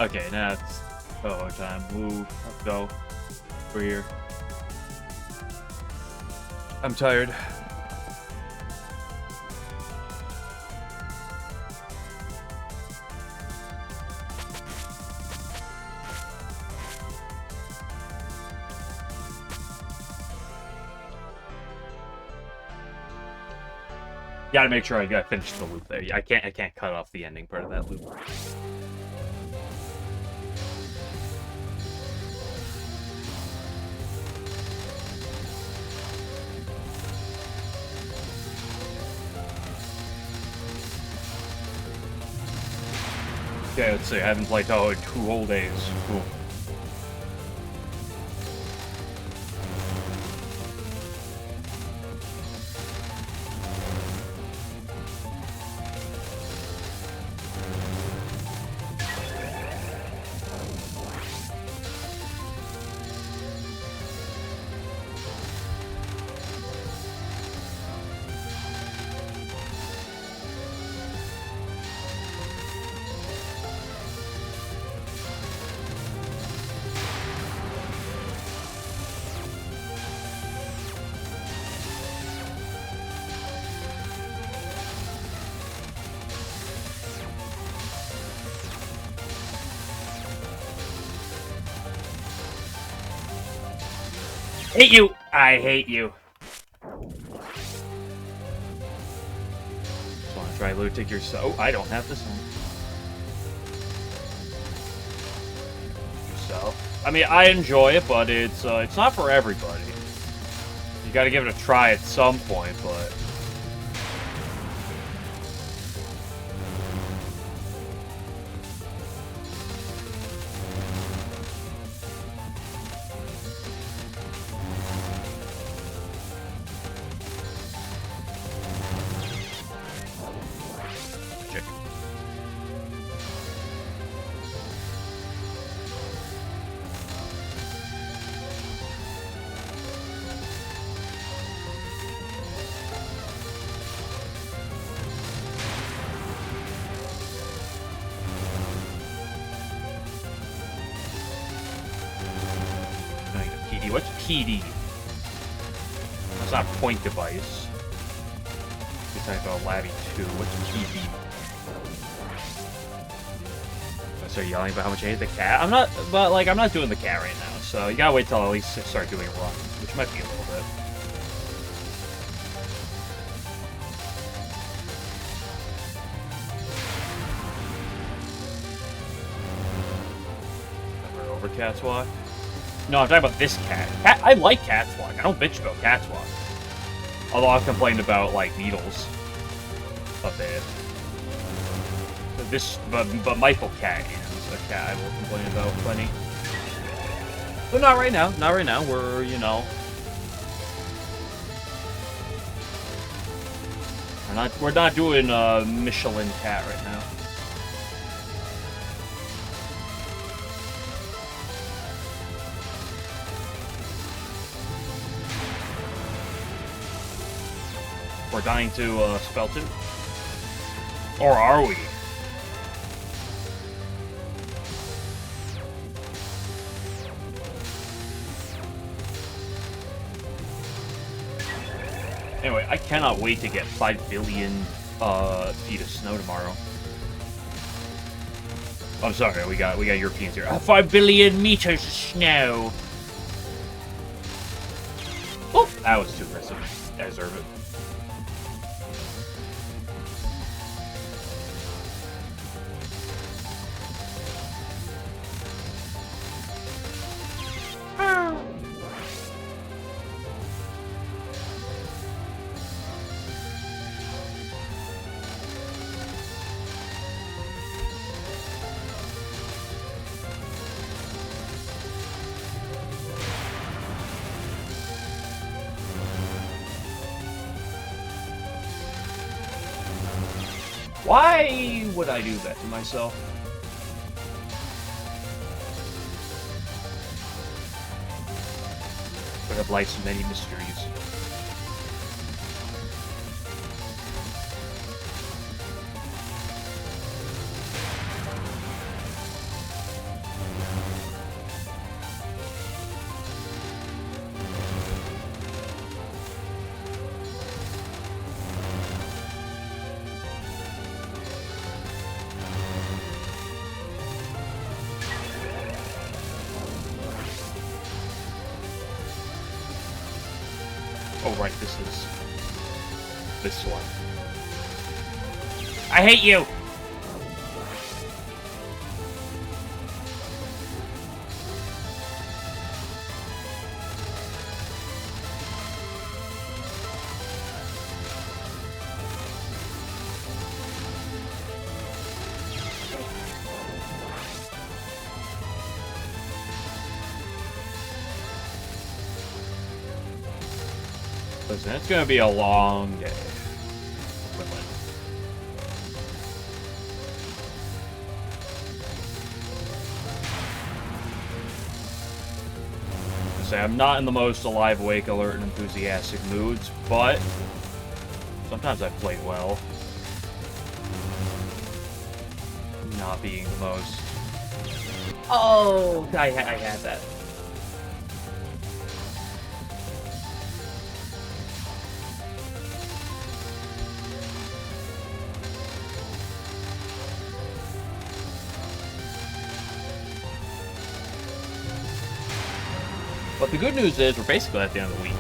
Okay, now it's Touhou time. Move. Let's go. We're here. I'm tired. Gotta make sure I gotta finish the loop there. I can't cut off the ending part of that loop. Okay, let's see. I haven't played Touhou in 2 whole days. Cool. Hate you! I hate you. Just wanna try looting yourself. Oh, I don't have this one. Yourself. I mean, I enjoy it, but it's not for everybody. You gotta give it a try at some point, but... What's PD? That's not point device. You're talking about Labby 2. What's PD? I start yelling about how much I hate the cat. I'm not, but like, I'm not doing the cat right now. So you gotta wait till at least I start doing runs, which might be a little bit. Never over Cat's Walk. No, I'm talking about this cat. I like Cat's Walk. I don't bitch about Cat's Walk. Although I've complained about, like, needles a bit. But Michael Cat is a cat I will complain about plenty. But not right now. Not right now. We're, you know... We're not doing Michelin Cat right now. We're dying to spell 2? Or are we? Anyway, I cannot wait to get 5 billion feet of snow tomorrow. I'm sorry, we got Europeans here. 5 billion meters of snow. Oh, that was too aggressive. I deserve it. Why would I do that to myself? But of life's many mysteries. Oh, right, this is... this one. I hate you! Listen, it's gonna be a long day. I'm not in the most alive, awake, alert, and enthusiastic moods, but sometimes I've played well. Not being the most... Oh, I had that. But the good news is, we're basically at the end of the week.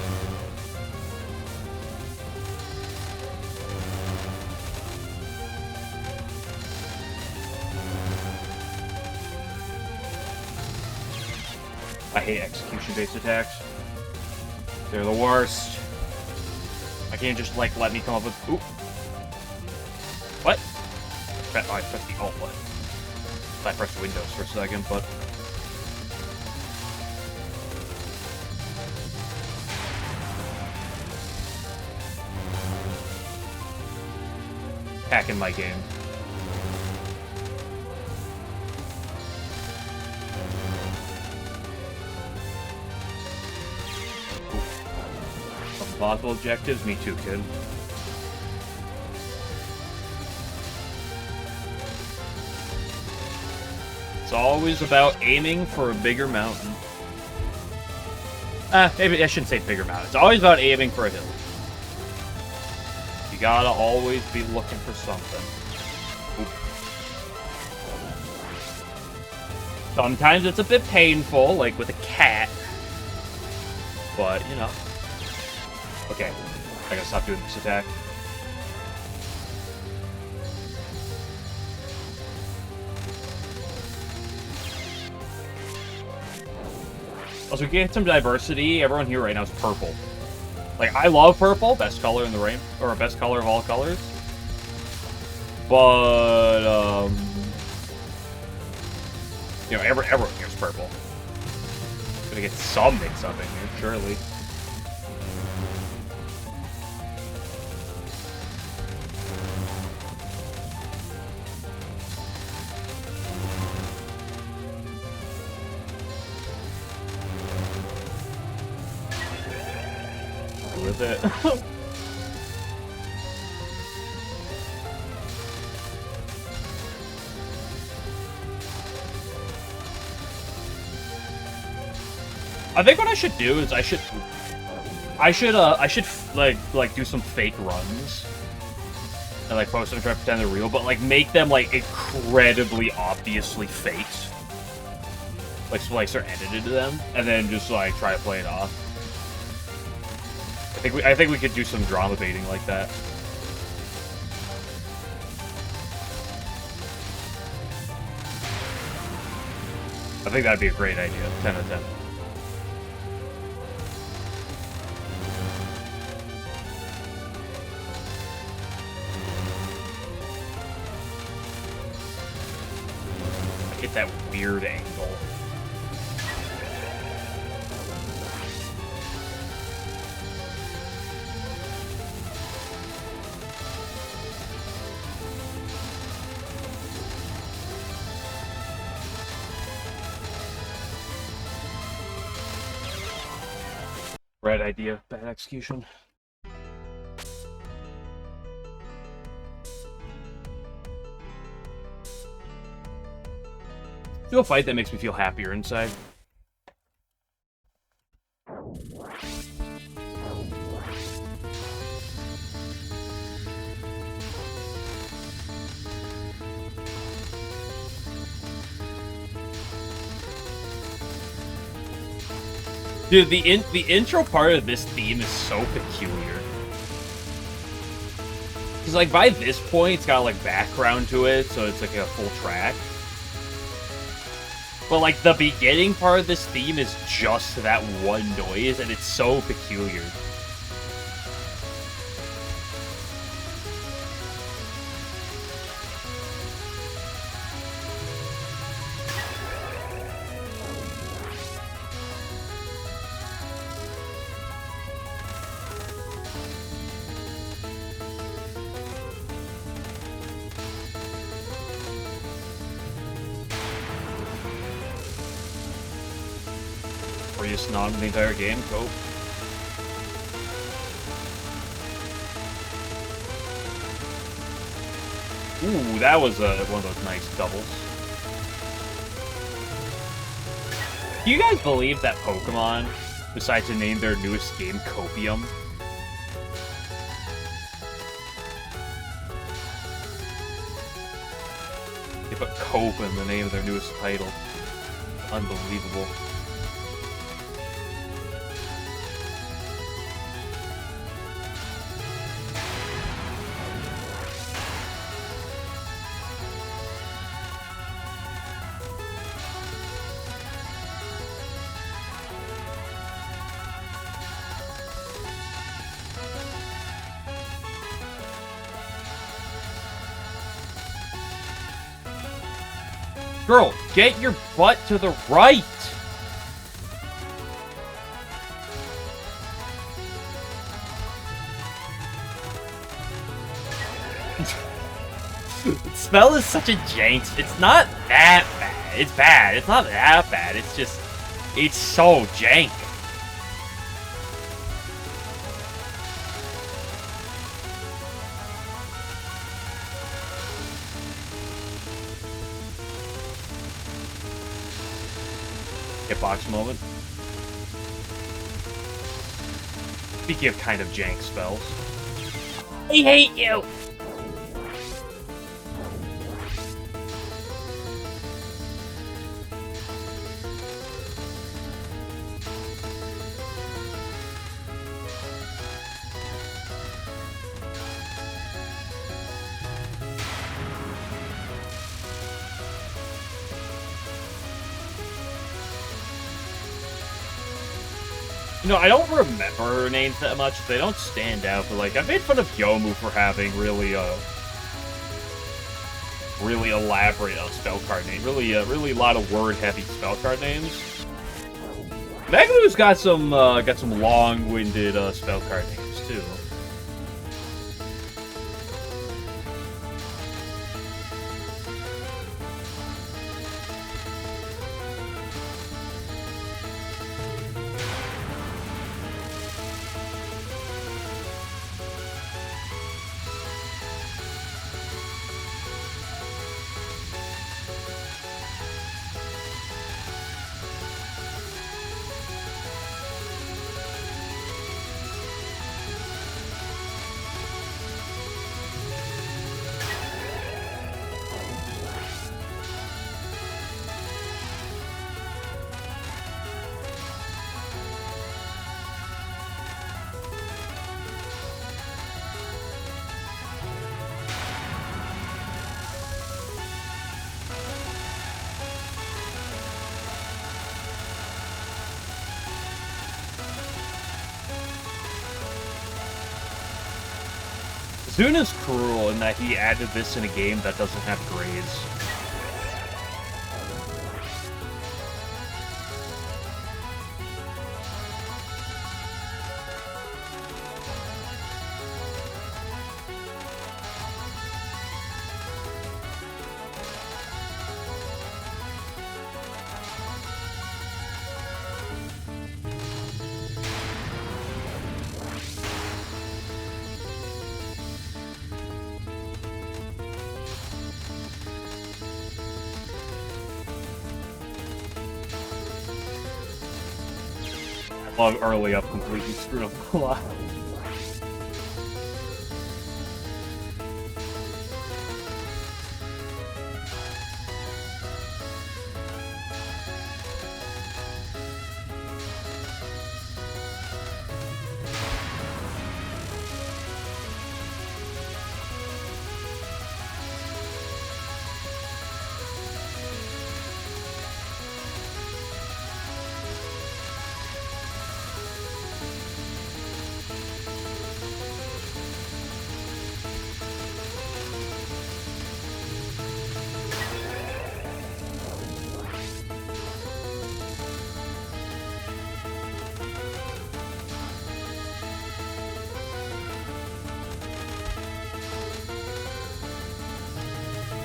I hate execution-based attacks. They're the worst. I can't just, like, let me come up with... Oop. What? Oh, I pressed the alt button. I pressed Windows for a second, but... hacking my game. Some possible objectives? Me too, kid. It's always about aiming for a bigger mountain. Maybe I shouldn't say bigger mountain. It's always about aiming for a hill. You gotta always be looking for something. Oop. Sometimes it's a bit painful, like with a cat. But, you know. Okay, I gotta stop doing this attack. Also, we get some diversity. Everyone here right now is purple. Like, I love purple, best color in the rain, or best color of all colors. But, you know, everyone here's purple. Gonna get some mix-up in here, surely. With it. I think what I should do is I should like do some fake runs and like post them, try to pretend they're real, but like make them like incredibly obviously faked, like splice or edited to them, and then just like try to play it off. I think we could do some drama baiting like that. I think that'd be a great idea. 10 out of 10. I hit that weird angle. Red idea, bad execution. Do a fight that makes me feel happier inside. Dude, the intro part of this theme is so peculiar. Because, like, by this point, it's got, like, background to it, so it's, like, a full track. But, like, the beginning part of this theme is just that one noise, and it's so peculiar. Freest nog in the entire game, cope. Ooh, that was one of those nice doubles. Do you guys believe that Pokemon decided to name their newest game Copium? They put Cope in the name of their newest title. Unbelievable. Girl, get your butt to the right! Spell is such a jank. It's not that bad. It's bad. It's not that bad. It's just... It's so jank. Hitbox moment. Speaking of kind of jank spells. I hate you! You know, I don't remember her names that much. They don't stand out, but, like, I made fun of Yomu for having really elaborate spell card names. Really a lot of word-heavy spell card names. Magalu's got some long-winded spell card names, too. Zuna's cruel in that he added this in a game that doesn't have grades. Well, early up completely screwed up a lot.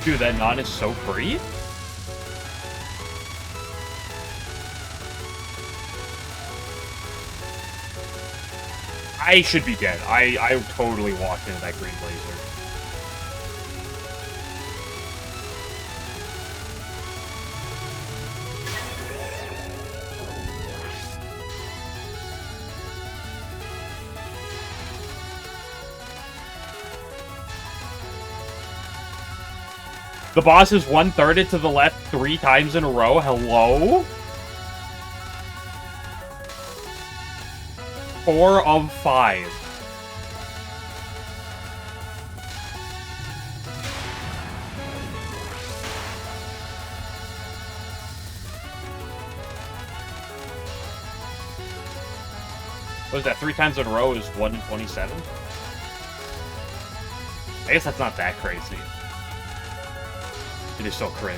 Dude, that non is so free. I should be dead. I totally walked into that green laser. The boss is 1/3 to the left 3 times in a row. Hello? 4 of 5. What is that? 3 times in a row is 1 in 27? I guess that's not that crazy. It is still cringe.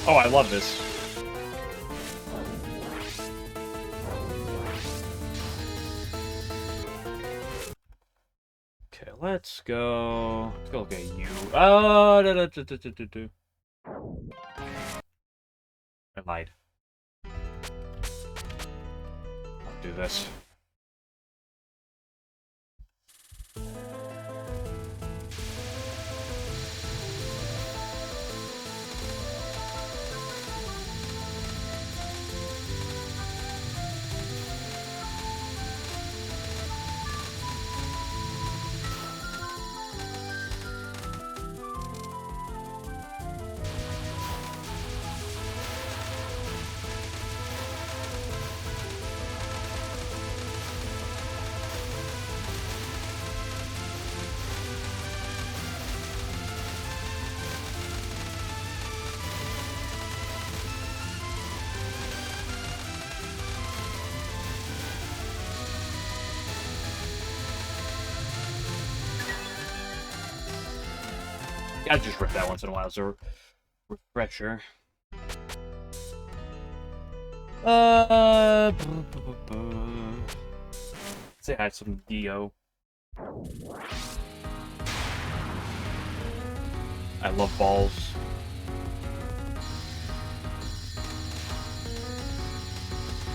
Oh, I love this. Okay, let's go. Let's go get you. Oh, I lied. I'll do this. I just rip that once in a while as a refresher. Say I had some Dio. I love balls.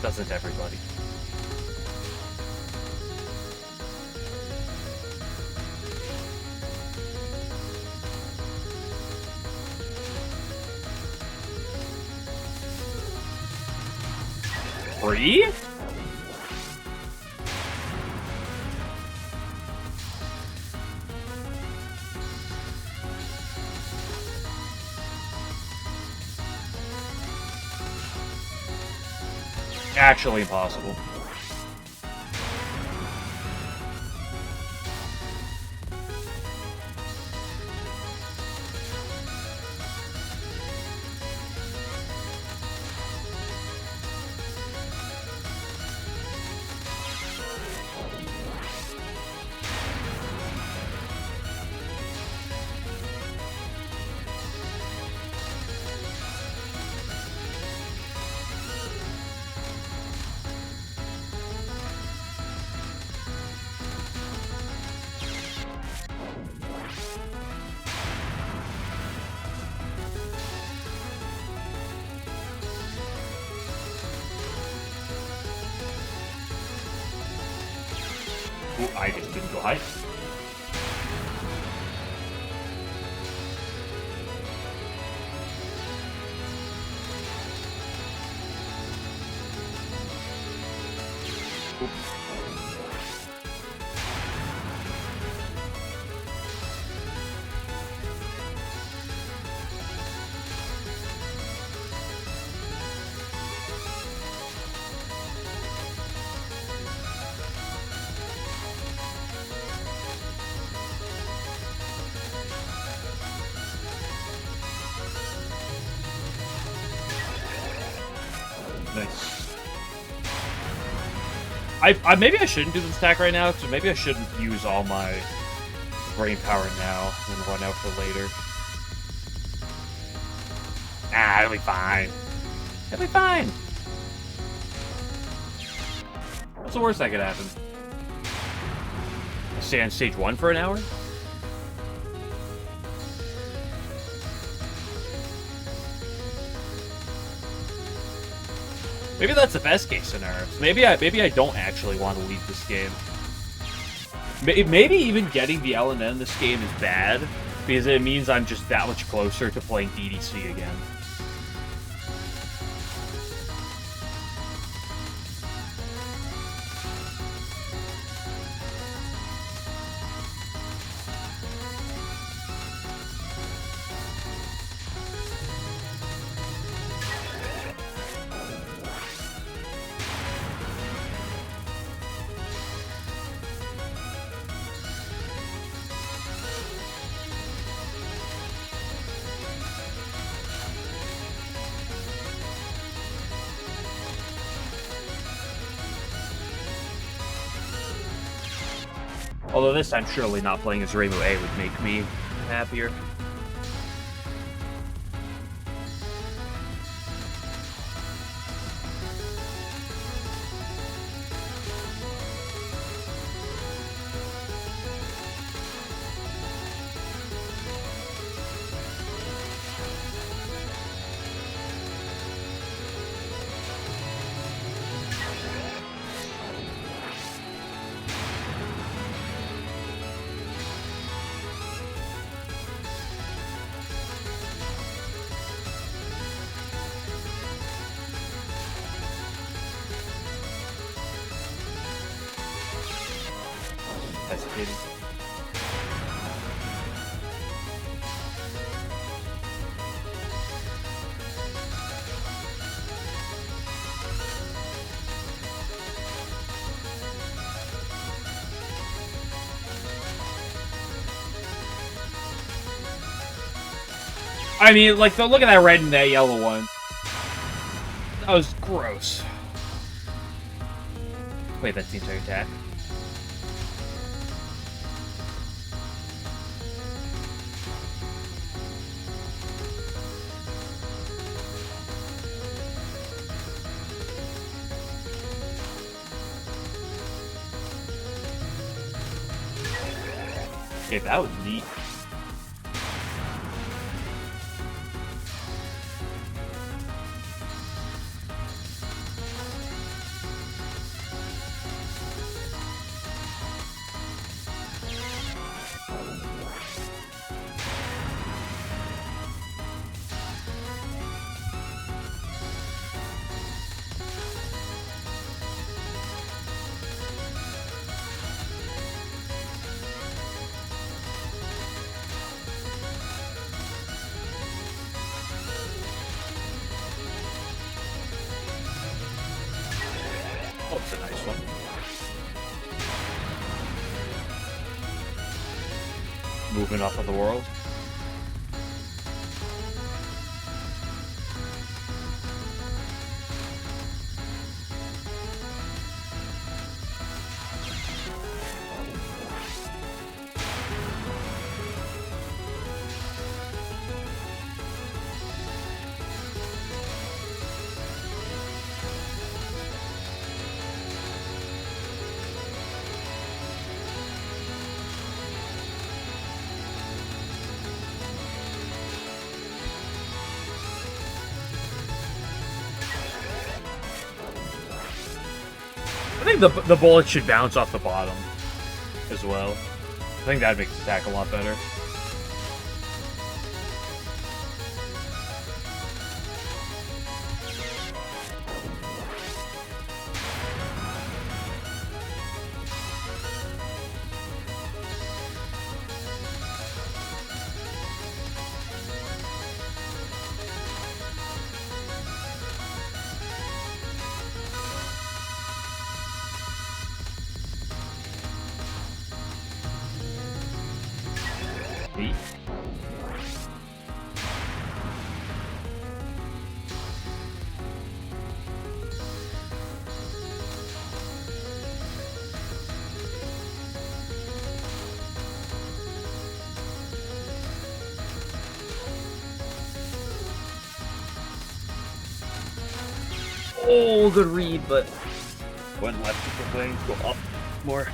Doesn't everybody? Free? Actually impossible. Ooh, I just didn't go high. maybe I shouldn't do this attack right now, because maybe I shouldn't use all my brain power now and run out for later. Ah, it'll be fine. It'll be fine. What's the worst that could happen? I stay on stage 1 for an hour? Maybe that's the best case scenario. So maybe I don't actually want to leave this game. Maybe even getting the LNN this game is bad, because it means I'm just that much closer to playing DDC again. Although this time, surely not playing as Rainbow A would make me happier. Hesitating. I mean, like, look at that red and that yellow one. That was gross. Wait, that's the entire attack? Okay, that was neat. Oh, it's a nice one. Moving off of the world. I think the bullet should bounce off the bottom as well. I think that makes the attack a lot better. Neat. Oh, good read, but went left with the wings, go up more.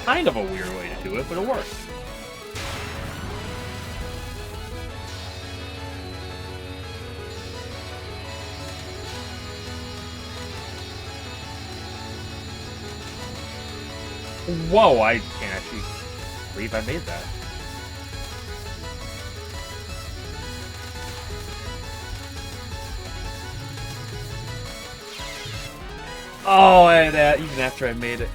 Kind of a weird way to do it, but it worked. Whoa, I can't actually believe I made that. Oh, and even after I made it.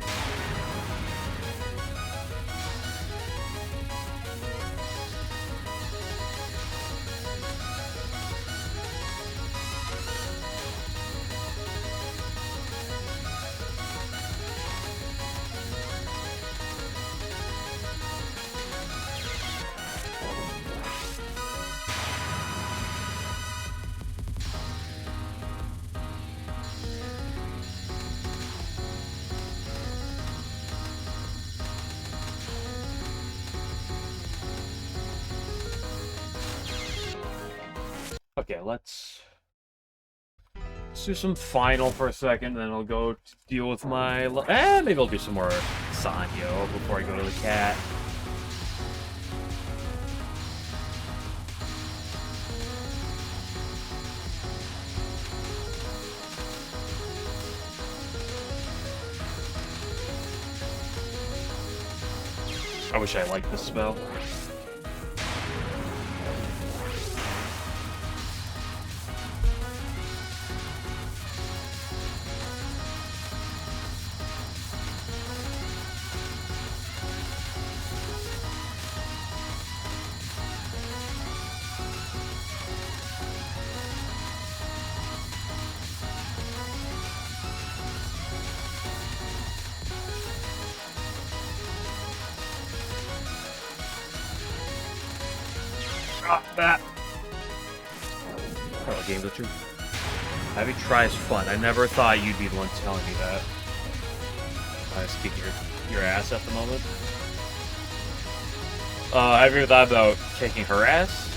Okay, let's do some final for a second, then I'll go deal with my... maybe I'll do some more Sanyo before I go to the cat. I wish I liked this spell. That. Oh, game glitcher. Having try is fun. I never thought you'd be the one telling me that. I was kicking your ass at the moment. Have you ever thought about kicking her ass?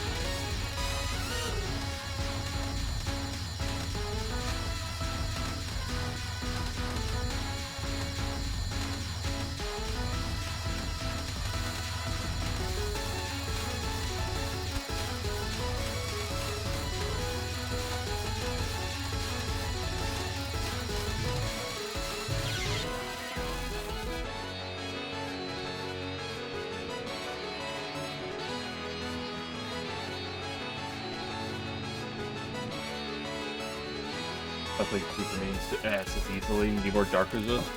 Like keep remains as easily and be more dark resist.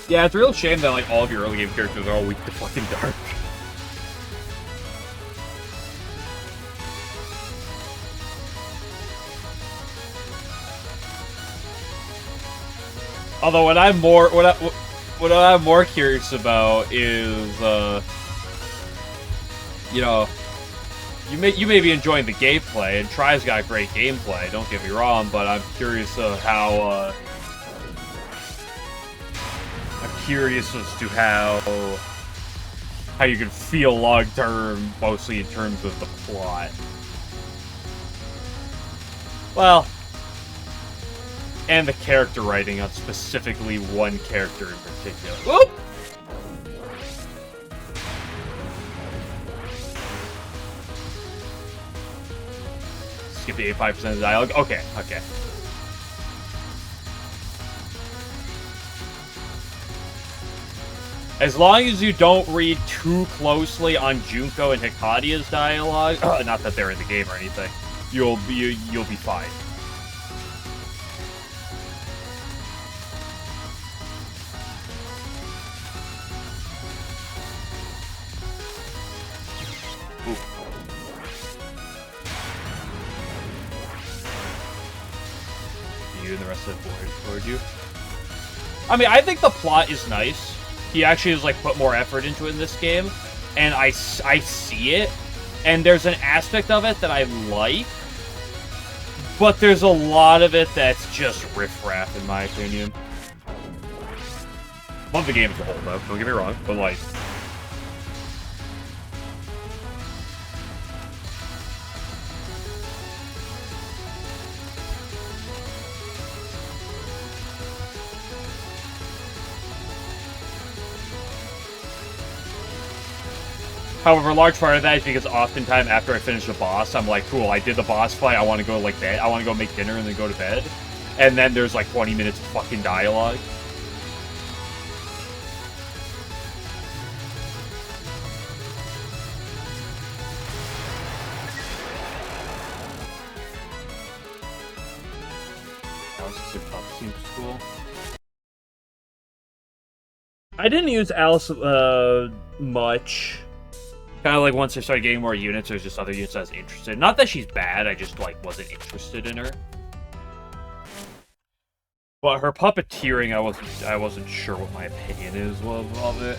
Yeah, it's a real shame that like all of your early game characters are all weak to fucking dark. Although what I'm more curious about is you know, you may be enjoying the gameplay, and Try's got great gameplay, don't get me wrong, but I'm curious how as to how you can feel long term, mostly in terms of the plot. Well, and the character writing on specifically one character in particular. Whoop! Skip the 85% of the dialogue. Okay, okay. As long as you don't read too closely on Junko and Hikadia's dialogue, not that they're in the game or anything, you'll be fine. You and the rest of the board toward you. I mean, I think the plot is nice. He actually has, like, put more effort into it in this game, and I see it, and there's an aspect of it that I like, but there's a lot of it that's just riffraff, in my opinion. Love the game as a whole, though, don't get me wrong, but, like... However, a large part of that is because oftentimes after I finish a boss, I'm like, cool, I did the boss fight, I want to go, like, bed, I want to go make dinner and then go to bed. And then there's, like, 20 minutes of fucking dialogue. Cool. I didn't use Alice much. Kind of like once I started getting more units, there's just other units I was interested in. Not that she's bad, I just like wasn't interested in her. But her puppeteering, I wasn't sure what my opinion is of it.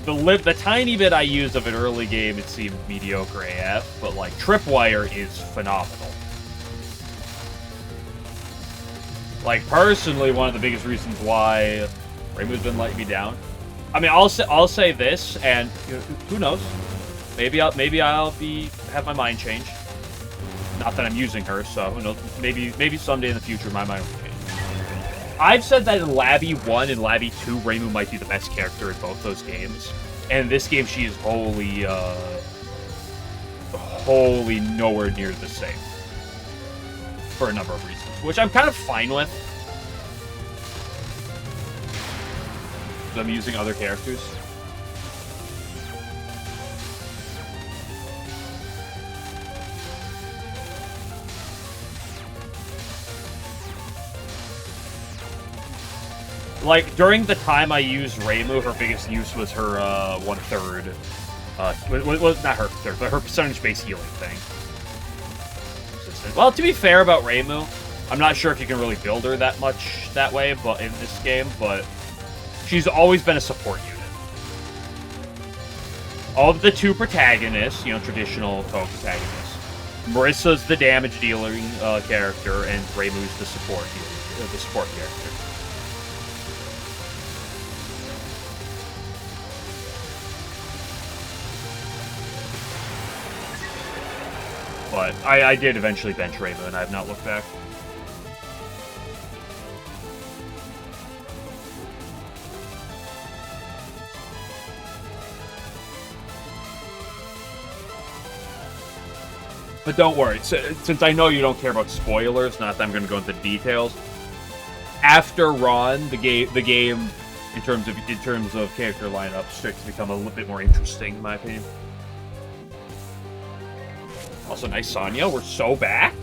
The tiny bit I used of an early game, it seemed mediocre AF, but like Tripwire is phenomenal. Like personally, one of the biggest reasons why Reimu's been letting me down. I mean, I'll say this, and you know, who knows? Maybe I'll have my mind change. Not that I'm using her, so who knows? Maybe someday in the future my mind will change. I've said that in Labby 1 and Labby 2, Reimu might be the best character in both those games, and in this game she is wholly nowhere near the same for a number of reasons, which I'm kind of fine with. I'm using other characters. Like, during the time I used Reimu, her biggest use was her 1/3. Was not her third, but her percentage-based healing thing. Well, to be fair about Reimu, I'm not sure if you can really build her that much that way, but in this game, but she's always been a support unit. Of the two protagonists, you know, traditional Touhou protagonists, Marissa's the damage dealing character, and Reimu's the support character. But I did eventually bench Reimu, and I have not looked back. But don't worry, since I know you don't care about spoilers, not that I'm going to go into details. After Ron, the game, in terms of character lineup, starts to become a little bit more interesting, in my opinion. Also, nice Sonya. We're so back.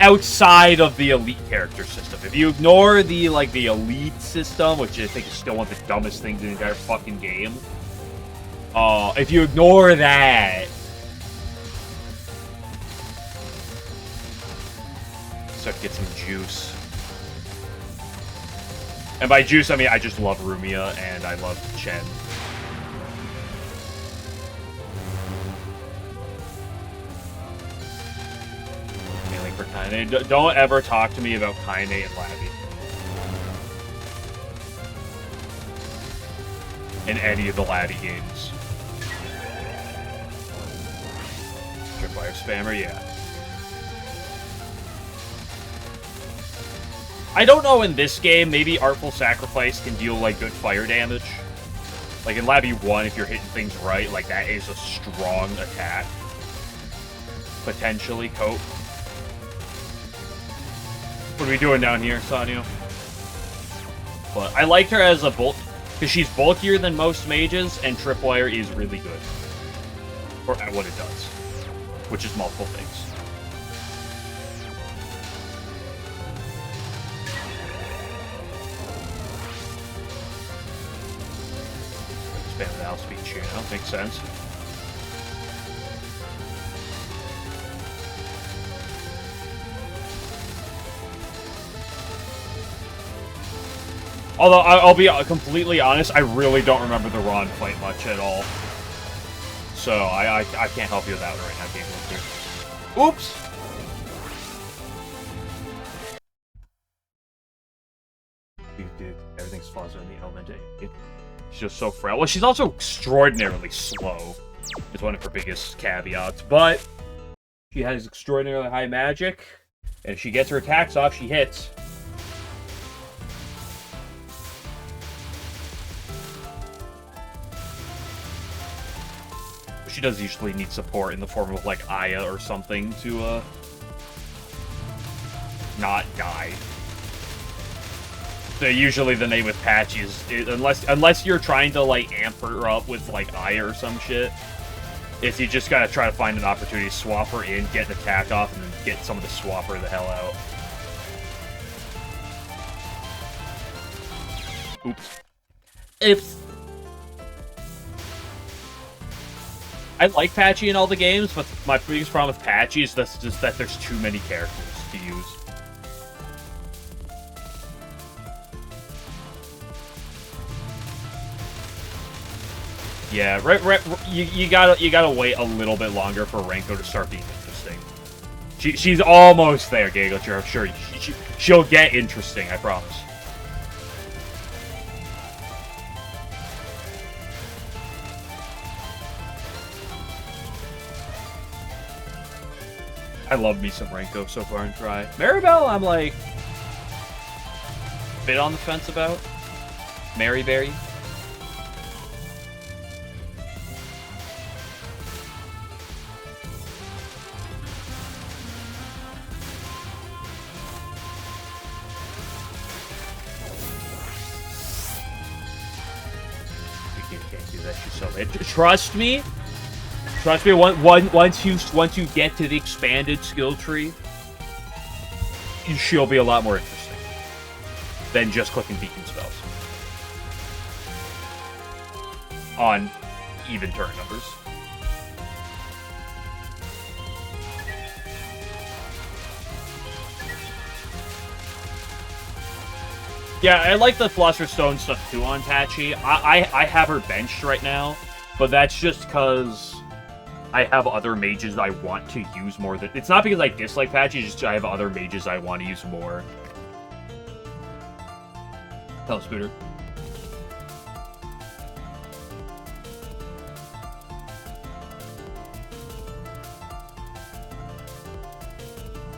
Outside of the elite character system. If you ignore the elite system, which I think is still one of the dumbest things in the entire fucking game. If you ignore that, start to get some juice. And by juice, I mean I just love Rumia and I love Chen. Mainly for Kaine. Don't ever talk to me about Kaine and Labby. In any of the Labby games. Tripwire spammer, yeah. I don't know in this game, maybe Artful Sacrifice can deal, like, good fire damage. Like, in Labby 1, if you're hitting things right, like, that is a strong attack. Potentially, Cope. What are we doing down here, Sanyo? But I liked her as a bulk, because she's bulkier than most mages, and Tripwire is really good. Or at what it does. Which is multiple things. Expand the outspeed channel, makes sense. Although, I'll be completely honest, I really don't remember the Ron fight much at all. So, I can't help you with that right now, Game Winter. Oops! Dude, everything's fuzzy in the element. She's just so frail. Well, she's also extraordinarily slow. Is one of her biggest caveats. But, she has extraordinarily high magic. And if she gets her attacks off, she hits. She does usually need support in the form of, like, Aya or something to, not die. So usually the name with Patchy is, unless you're trying to, like, amp her up with, like, Aya or some shit, is you just gotta try to find an opportunity to swap her in, get an attack off, and then get someone to swap her the hell out. Oops. Oops. I like Patchy in all the games, but my biggest problem with Patchy is just that there's too many characters to use. Yeah, you gotta wait a little bit longer for Renko to start being interesting. She's almost there, Gagotcher. I'm sure she'll get interesting. I promise. I love me some Renko so far in Try. Maribel, I'm like a bit on the fence about. Maryberry. You can't do that. She's so bad. Trust me. Trust me, once you get to the expanded skill tree, she'll be a lot more interesting than just clicking beacon spells on even turn numbers. Yeah, I like the Philosopher's Stone stuff too on Patchy. I have her benched right now, but that's just because I have other mages I want to use more than... It's not because I dislike Patchy, it's just I have other mages I want to use more. Hello, Scooter.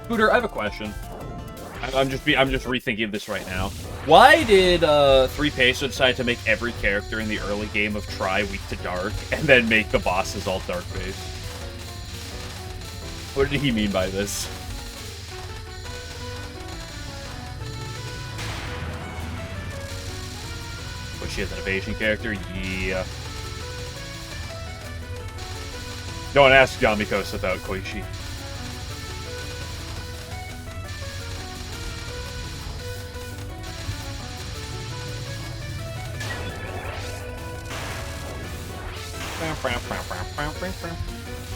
Scooter, I have a question. I'm just rethinking this right now. Why did 3 Peso decide to make every character in the early game of Try weak to dark, and then make the bosses all dark based? What did he mean by this? Was she has an evasion character? Yeah. No one asked Yamikos about Koichi.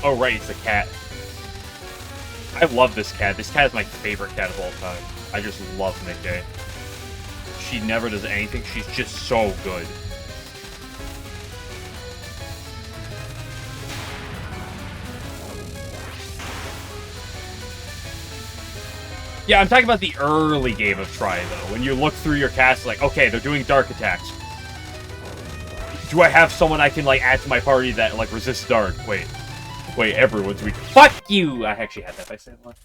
Oh right, it's a cat. I love this cat. This cat is my favorite cat of all time. I just love Nikkei. She never does anything. She's just so good. Yeah, I'm talking about the early game of Try, though. When you look through your cast, like, okay, they're doing dark attacks. Do I have someone I can, like, add to my party that, like, resists dark? Wait, everyone's weak. Fuck you! I actually had that by saying that.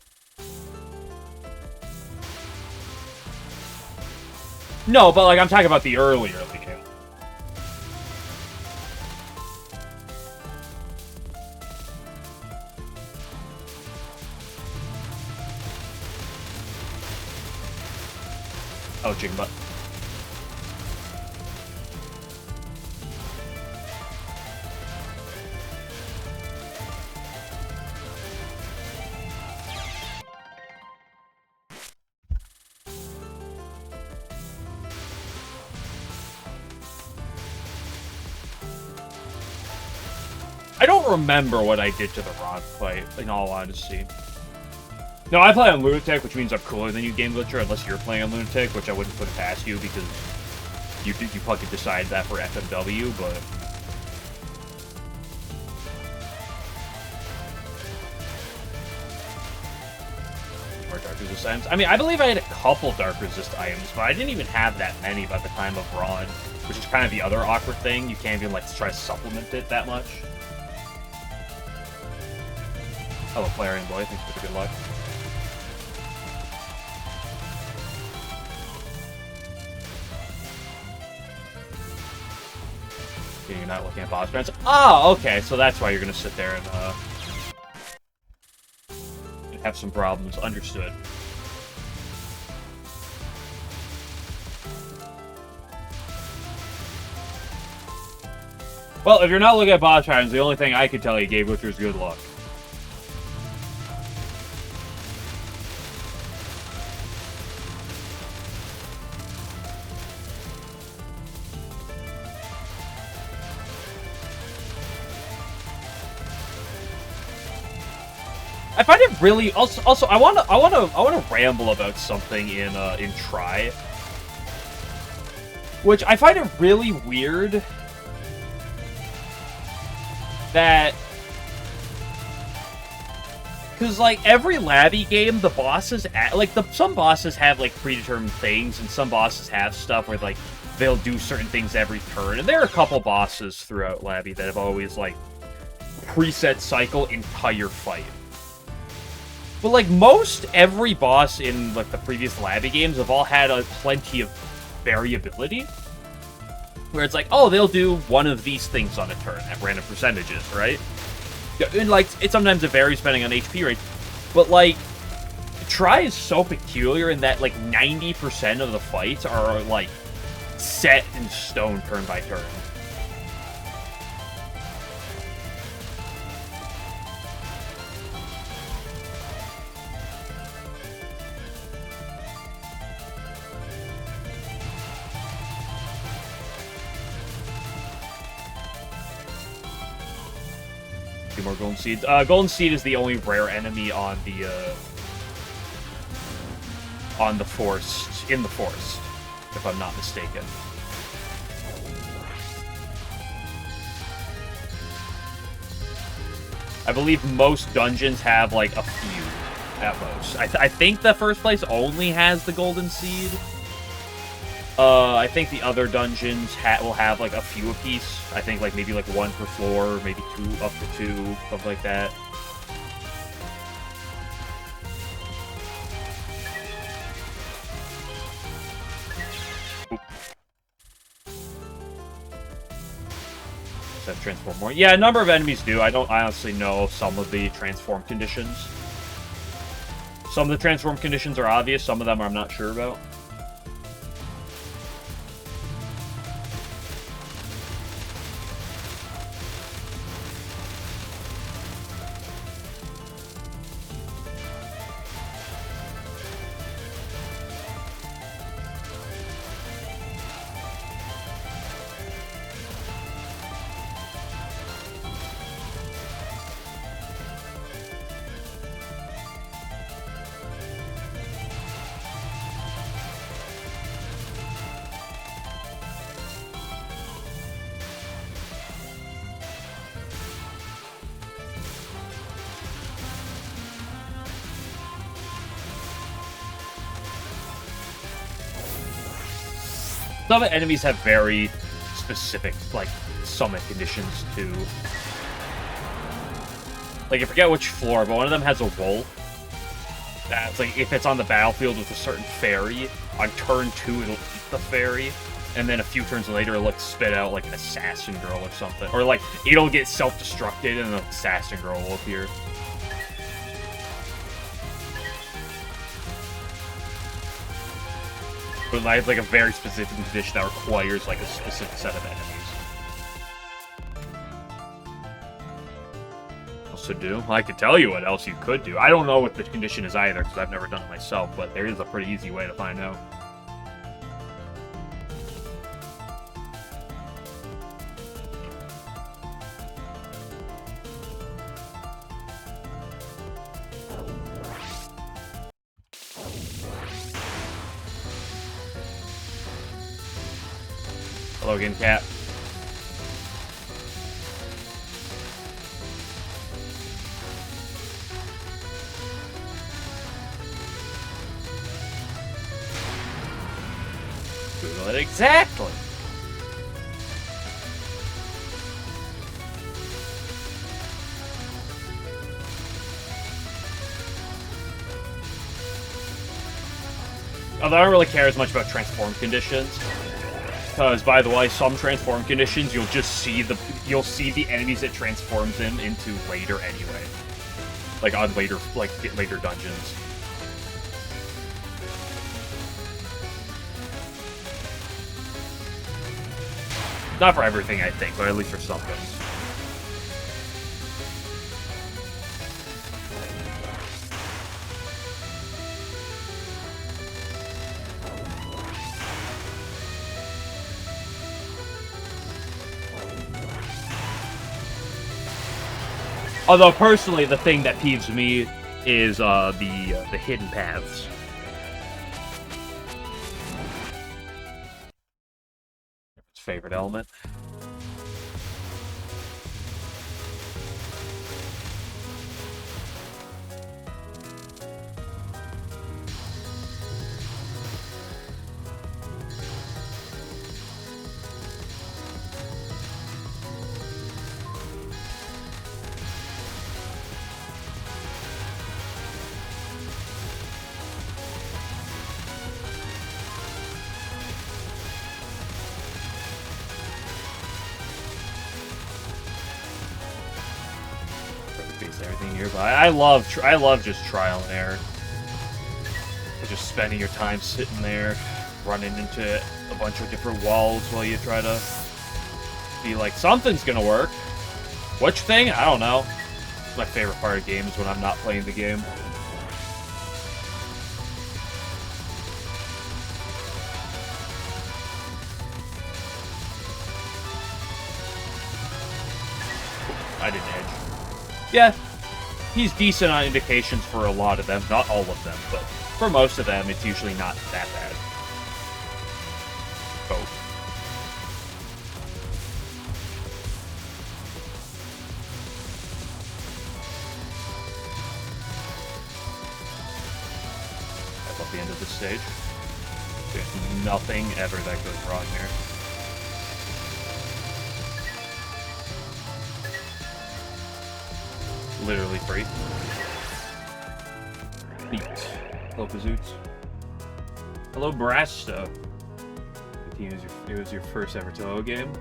No, but, like, I'm talking about the early game. crouching, but... I don't remember what I did to the Rod fight, in all honesty. No, I play on Lunatic, which means I'm cooler than you, Game Glitcher, unless you're playing on Lunatic, which I wouldn't put it past you, because you fucking decide that for FMW, but... More Dark Resist items. I mean, I believe I had a couple Dark Resist items, but I didn't even have that many by the time of Rod, which is kind of the other awkward thing. You can't even, like, try to supplement it that much. Hello, Flareon Boy. Thanks for the good luck. You're not looking at boss friends. Oh, okay. So that's why you're gonna sit there and have some problems. Understood. Well, if you're not looking at boss patterns, the only thing I could tell you, Gabe Butcher, is good luck. I find it really also I wanna ramble about something in Try, which I find it really weird that, because like every Labby game, the bosses some bosses have like predetermined things, and some bosses have stuff where like they'll do certain things every turn, and there are a couple bosses throughout Labby that have always like preset cycle entire fight. But, like, most every boss in, like, the previous Labby games have all had plenty of variability. Where it's like, oh, they'll do one of these things on a turn at random percentages, right? And, like, sometimes it varies depending on HP rate. But, like, Try is so peculiar in that, like, 90% of the fights are, like, set in stone turn by turn. More Golden Seeds. Golden Seed is the only rare enemy on the forest, in the forest, if I'm not mistaken. I believe most dungeons have like a few at most. I think the first place only has the Golden Seed. I think the other dungeons will have, like, a few apiece. I think, like, maybe, like, one per floor, maybe two, up to two, stuff like that. Oop. Does that transform more? Yeah, a number of enemies do. I don't honestly know some of the transform conditions. Some of the transform conditions are obvious, some of them I'm not sure about. Some enemies have very specific, like, summon conditions, too. Like, I forget which floor, but one of them has a wolf. That's, like, if it's on the battlefield with a certain fairy, on turn 2, it'll eat the fairy. And then a few turns later, it'll, like, spit out, like, an assassin girl or something. Or, like, it'll get self-destructed and an assassin girl will appear. But I have like a very specific condition that requires like a specific set of enemies. To do. I could tell you what else you could do. I don't know what the condition is either, because I've never done it myself, but there is a pretty easy way to find out. Hello again, cat. Exactly. Although I don't really care as much about transform conditions, because by the way, some transform conditions you'll see the enemies it transforms them into later anyway, like on later dungeons. Not for everything, I think, but at least for some things. Although, personally, the thing that peeves me is the hidden paths. Favorite element. Everything here, but I love just trial and error. Just spending your time sitting there, running into a bunch of different walls while you try to be like, something's gonna work. Which thing? I don't know. It's my favorite part of games when I'm not playing the game. I didn't edge. Yeah. He's decent on indications for a lot of them. Not all of them, but for most of them, it's usually not that bad. Oh. I love the end of this stage. There's nothing ever that goes wrong here. Literally free. Neat. Hello, Bazoots. Hello, Brasto. It was your first ever Touhou game.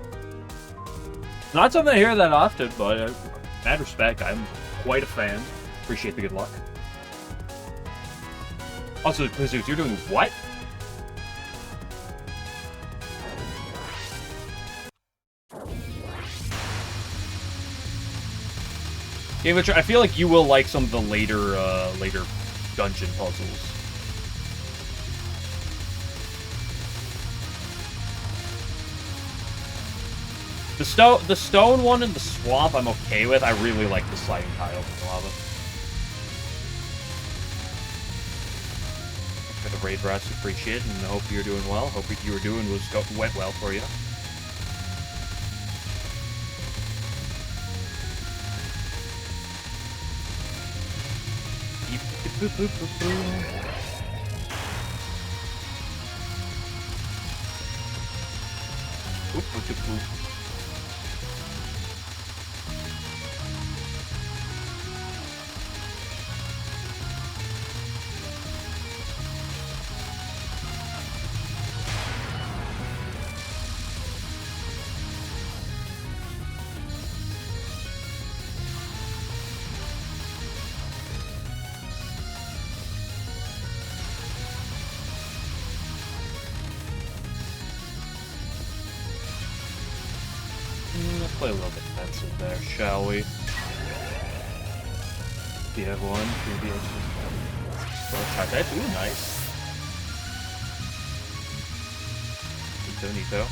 Not something I hear that often, but mad respect. I'm quite a fan. Appreciate the good luck. Also, Bazoots, you're doing what? Game of I feel like you will like some of the later dungeon puzzles. The stone one in the swamp I'm okay with. I really like the sliding tiles in the lava. For the raid rest, appreciate it, and I hope you're doing well. Hope what you were doing went well for you. Boop, boop, boop, boop. Boop, boop, boop, boop. Play a little defensive there, shall we? BF1, BF2. That's ooh, nice. Nito. I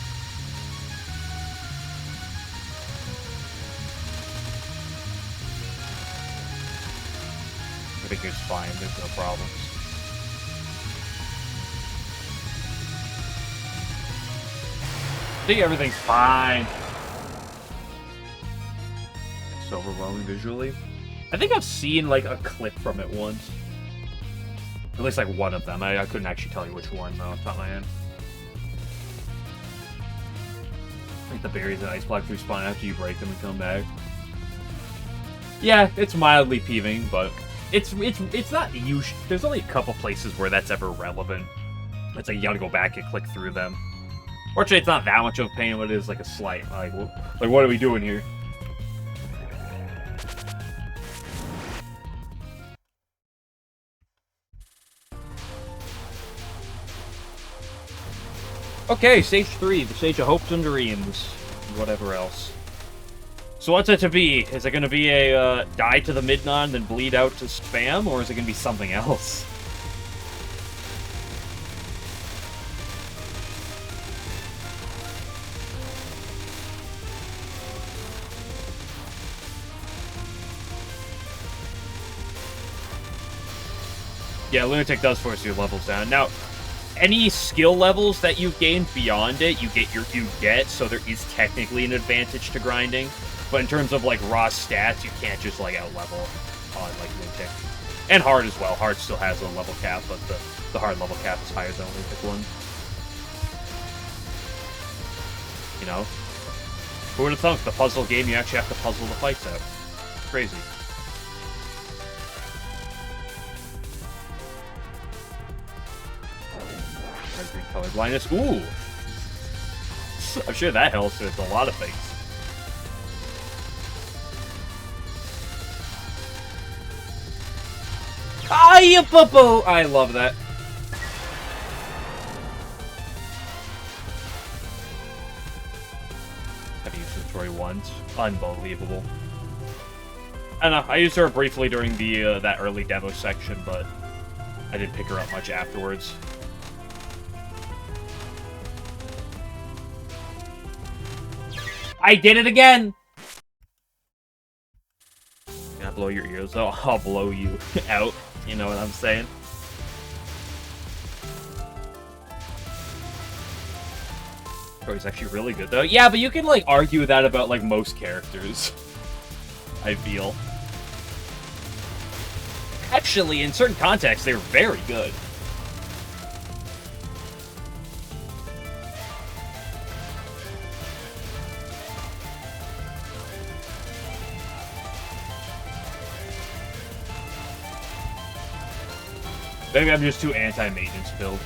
think it's fine, there's no problems. I think everything's fine. It's overwhelming visually. I think I've seen like a clip from it once. At least like one of them. I couldn't actually tell you which one though, off the top of my head. I think the berries and ice blocks respawn after you break them and come back. Yeah, it's mildly peeving, but it's not huge. There's only a couple places where that's ever relevant. It's like you gotta go back and click through them. Fortunately, it's not that much of a pain, but it is like a slight, like what are we doing here? Okay, stage 3, the stage of hopes and dreams, whatever else. So what's it to be? Is it going to be a die to the Midnon, then bleed out to spam, or is it going to be something else? Yeah, Lunatic does force your levels down. Now, any skill levels that you've gained beyond it, you get, so there is technically an advantage to grinding. But in terms of, like, raw stats, you can't just, like, out-level on, like, Lunatic. And Hard as well. Hard still has a level cap, but the Hard level cap is higher than Lunatic one. You know? Who would have thought the puzzle game, you actually have to puzzle the fights out. Crazy. Green color blindness. Ooh! I'm sure that helps with a lot of things. I love that. I've used the Troy once. Unbelievable. I don't know. I used her briefly during the that early demo section, but I didn't pick her up much afterwards. I did it again! Can I blow your ears though? I'll blow you out. You know what I'm saying? Oh, he's actually really good though. Yeah, but you can like argue that about like most characters. I feel. Actually, in certain contexts, they're very good. Maybe I'm just too anti-maintenance build.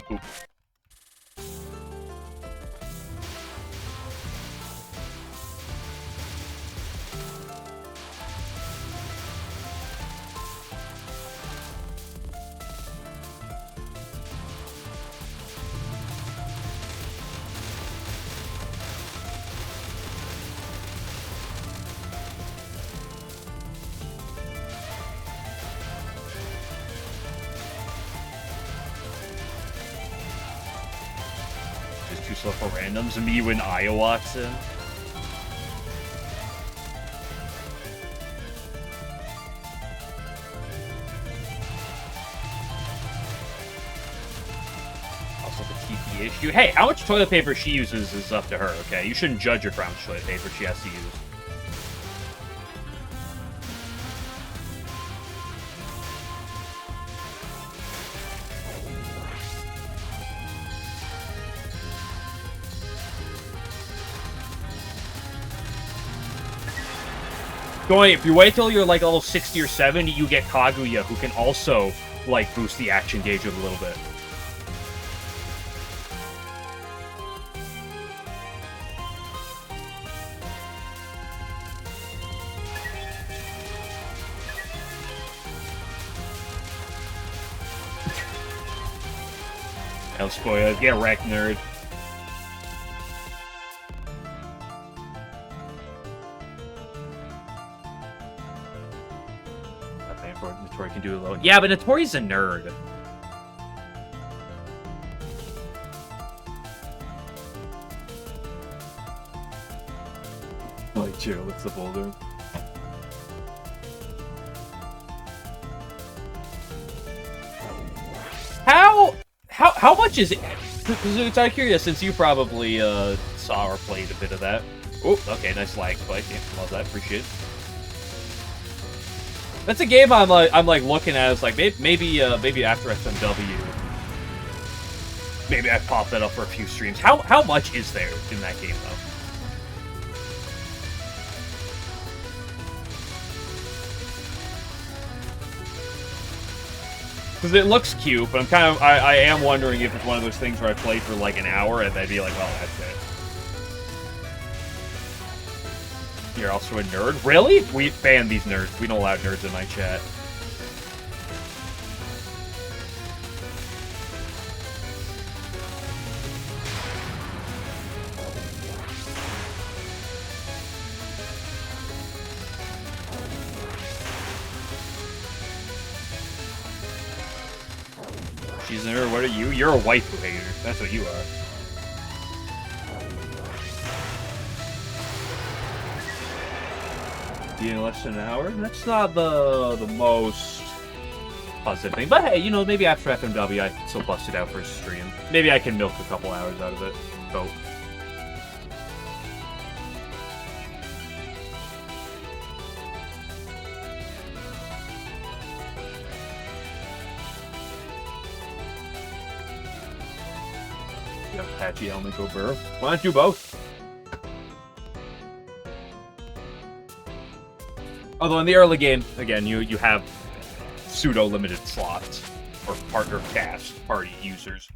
Oop. Too slow for randoms. Me when Aya walks in. Also the TP issue. Hey, how much toilet paper she uses is up to her, okay? You shouldn't judge her for how much toilet paper she has to use. If you wait till you're like level 60 or 70, you get Kaguya, who can also like boost the action gauge a little bit. No spoilers. Get wrecked, nerd. Not paying for it. Notori can do it alone. Yeah, but Notori's a nerd. Like, chill, it's the boulder. How much is it? Because I'm curious, since you probably saw or played a bit of that. Oh, okay, nice lag spike. Yeah, love that. Appreciate it. That's a game I'm like looking at. It's like maybe after FMW, maybe I pop that up for a few streams. How much is there in that game though? Because it looks cute, but I am wondering if it's one of those things where I play for like an hour and then be like, oh, that's it. You're also a nerd? Really? We ban these nerds. We don't allow nerds in my chat. She's a nerd. What are you? You're a waifu hater. That's what you are. In less than an hour? That's not the most positive thing. But hey, you know, maybe after FMW I can still bust it out for a stream. Maybe I can milk a couple hours out of it. So. Yep, patchy helmet go burrow. Why don't you both? Although in the early game, again, you have pseudo-limited slots or partner cast party users.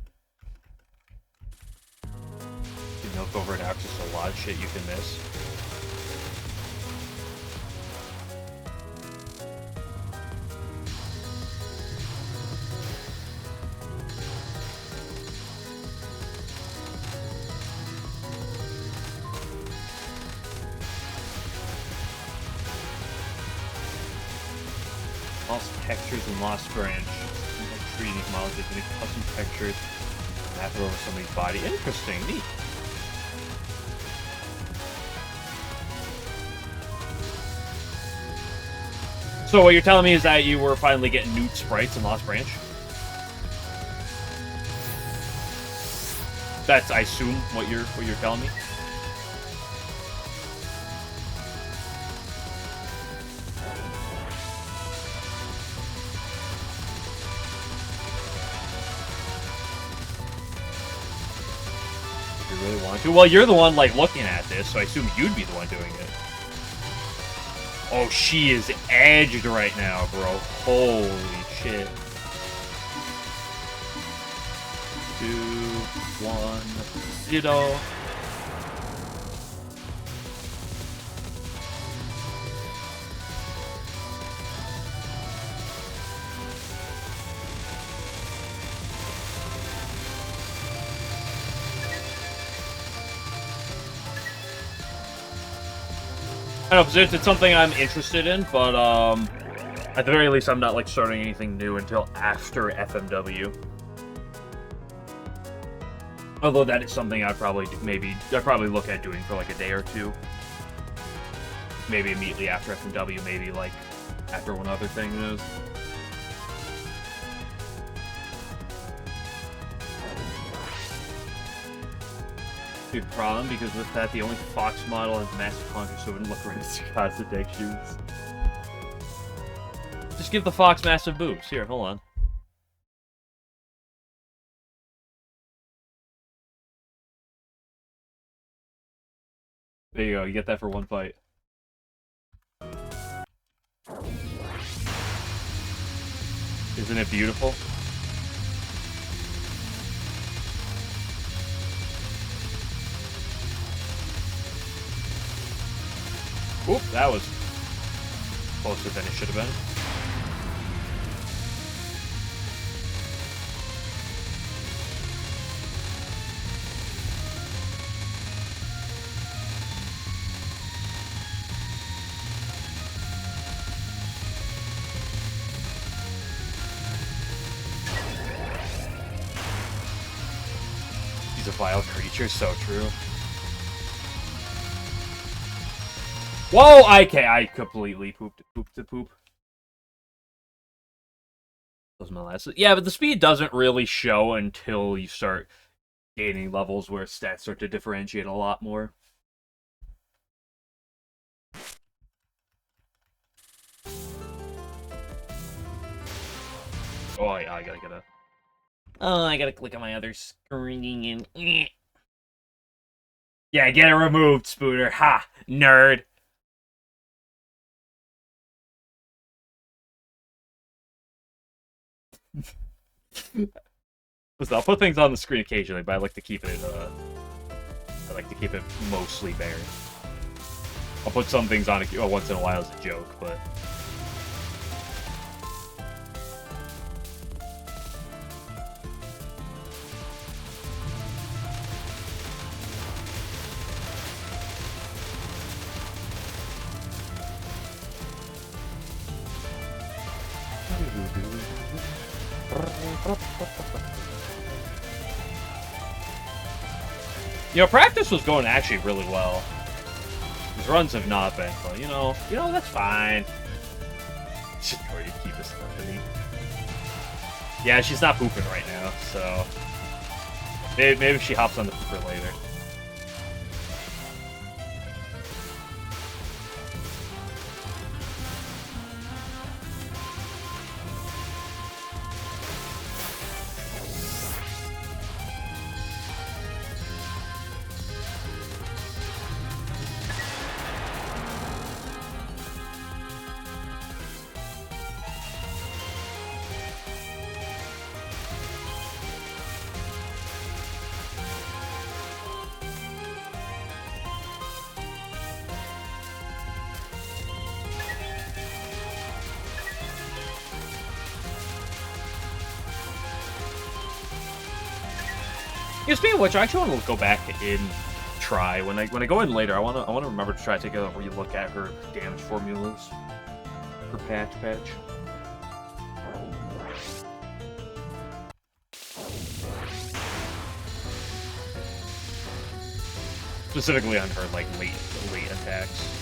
You milk over it out, just a lot of shit you can miss. Lost textures and Lost Branch. Treating these models to make custom textures and map it over somebody's body. Interesting, neat. So what you're telling me is that you were finally getting nude sprites in Lost Branch? That's, I assume, what you're telling me? Really want to? Well, you're the one, like, looking at this, so I assume you'd be the one doing it. Oh, she is edged right now, bro. Holy shit. 2, 1, 0. I don't know, it's something I'm interested in, but at the very least, I'm not like starting anything new until after FMW. Although that is something I'd probably look at doing for like a day or two. Maybe immediately after FMW, maybe like after one other thing is. Big problem, because with that, the only Fox model has massive contours, so it wouldn't look right as Tsukasa textures. Just give the Fox massive boobs. Here, hold on. There you go, you get that for one fight. Isn't it beautiful? Oop, that was closer than it should have been. She's a vile creature, so true. Whoa! I completely pooped the poop. That was my last. Yeah, but the speed doesn't really show until you start gaining levels where stats start to differentiate a lot more. Oh, yeah, I gotta. Oh, I gotta click on my other screen. Yeah, get it removed, Spooner. Ha! Nerd. Listen, I'll put things on the screen occasionally, but I like to keep it, mostly bare. I'll put some things on once in a while as a joke, but... You know, practice was going actually really well. These runs have not been, but you know, that's fine. Should already keep this company. Yeah, she's not pooping right now, so maybe she hops on the pooper later. Yeah, speaking of which, I actually want to go back and try when I go in later. I want to remember to try to take a relook at her damage formulas, her patch. Specifically on her like late attacks.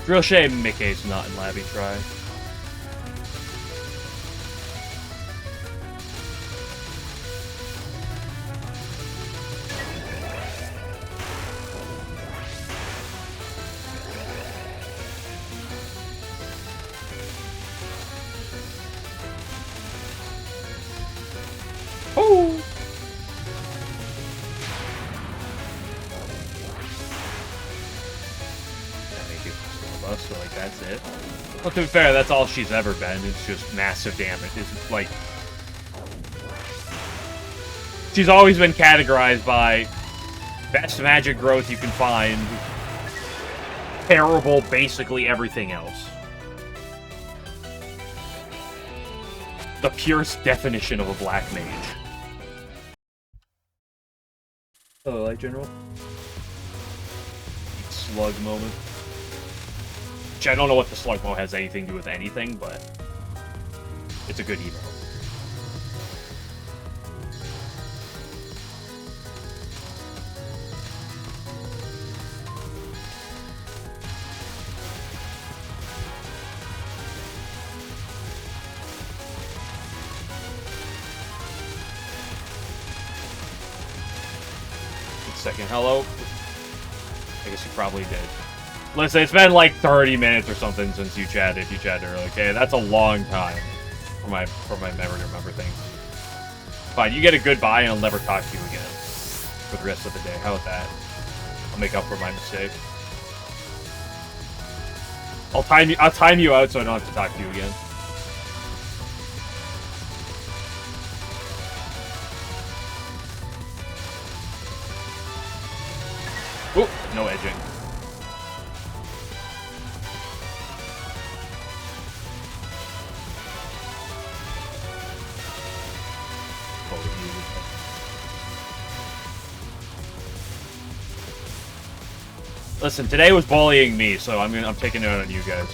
Real shame Mickey's not in Labby Try. Oh! So like that's it. Well, to be fair, that's all she's ever been. It's just massive damage. It's like she's always been categorized by best magic growth you can find, terrible basically everything else. The purest definition of a black mage. Hello, Light General. Slug moment. I don't know what the slug mode has anything to do with anything, but it's a good emo. Second hello. I guess you probably did. Listen, it's been like 30 minutes or something since you chatted. You chatted earlier, okay? That's a long time for my memory to remember things. Fine, you get a goodbye and I'll never talk to you again for the rest of the day. How about that? I'll make up for my mistake. I'll time you out so I don't have to talk to you again. Ooh, no edging. Listen, today was bullying me, so I'm taking it out on you guys.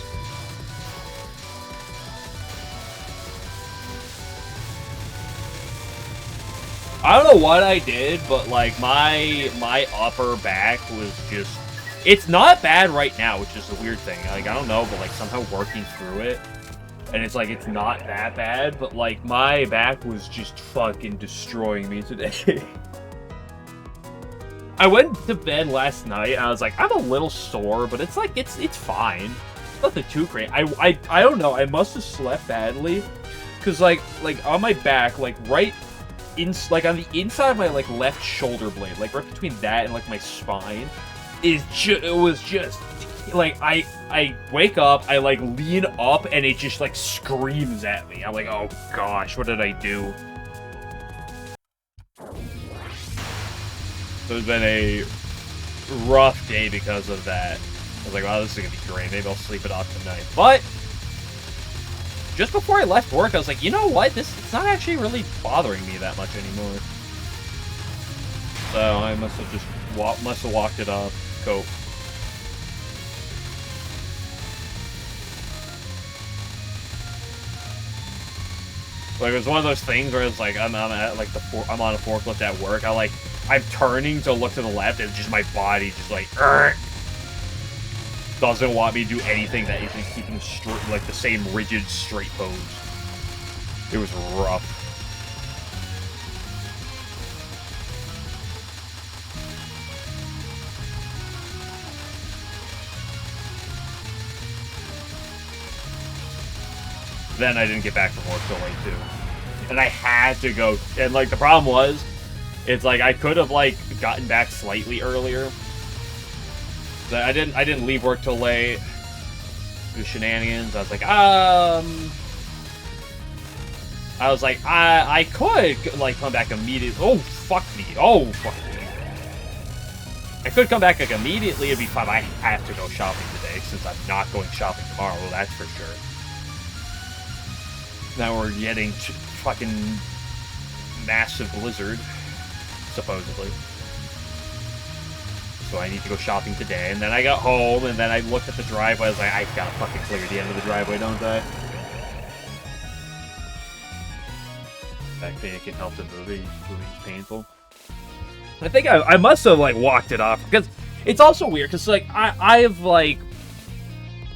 I don't know what I did, but like my upper back was just, it's not bad right now, which is a weird thing. Like, I don't know, but like somehow working through it, and it's like it's not that bad, but like my back was just fucking destroying me today. I went to bed last night and I was like, I'm a little sore, but it's like it's fine. Nothing too crazy. I don't know, I must have slept badly. Cause like on my back, like right like on the inside of my like left shoulder blade, like right between that and like my spine, it was just like I wake up, I like lean up, and it just like screams at me. I'm like, oh gosh, what did I do? So it's been a rough day because of that. I was like, wow, this is gonna be great. Maybe I'll sleep it off tonight. But just before I left work, I was like, you know what? It's not actually really bothering me that much anymore. So I must have just walked it off. Cope. Like, it was one of those things where it's like I'm on a forklift at work. I'm turning to look to the left, and just my body just like doesn't want me to do anything that isn't keeping straight, like the same rigid straight pose. It was rough. Then I didn't get back from work till late too, and I had to go. And like the problem was, it's like I could have like gotten back slightly earlier. I didn't leave work till late. Do shenanigans. I was like, I could like come back immediately. Oh fuck me. Oh fuck me. I could come back like immediately. It'd be fine. I have to go shopping today since I'm not going shopping tomorrow. Well, that's for sure. Now we're getting fucking massive blizzard, supposedly. So I need to go shopping today. And then I got home, and then I looked at the driveway. I was like, I gotta fucking clear the end of the driveway, don't I? Back pain can help the movie. Movie's painful. I think I must have like walked it off, because it's also weird. Because like I've like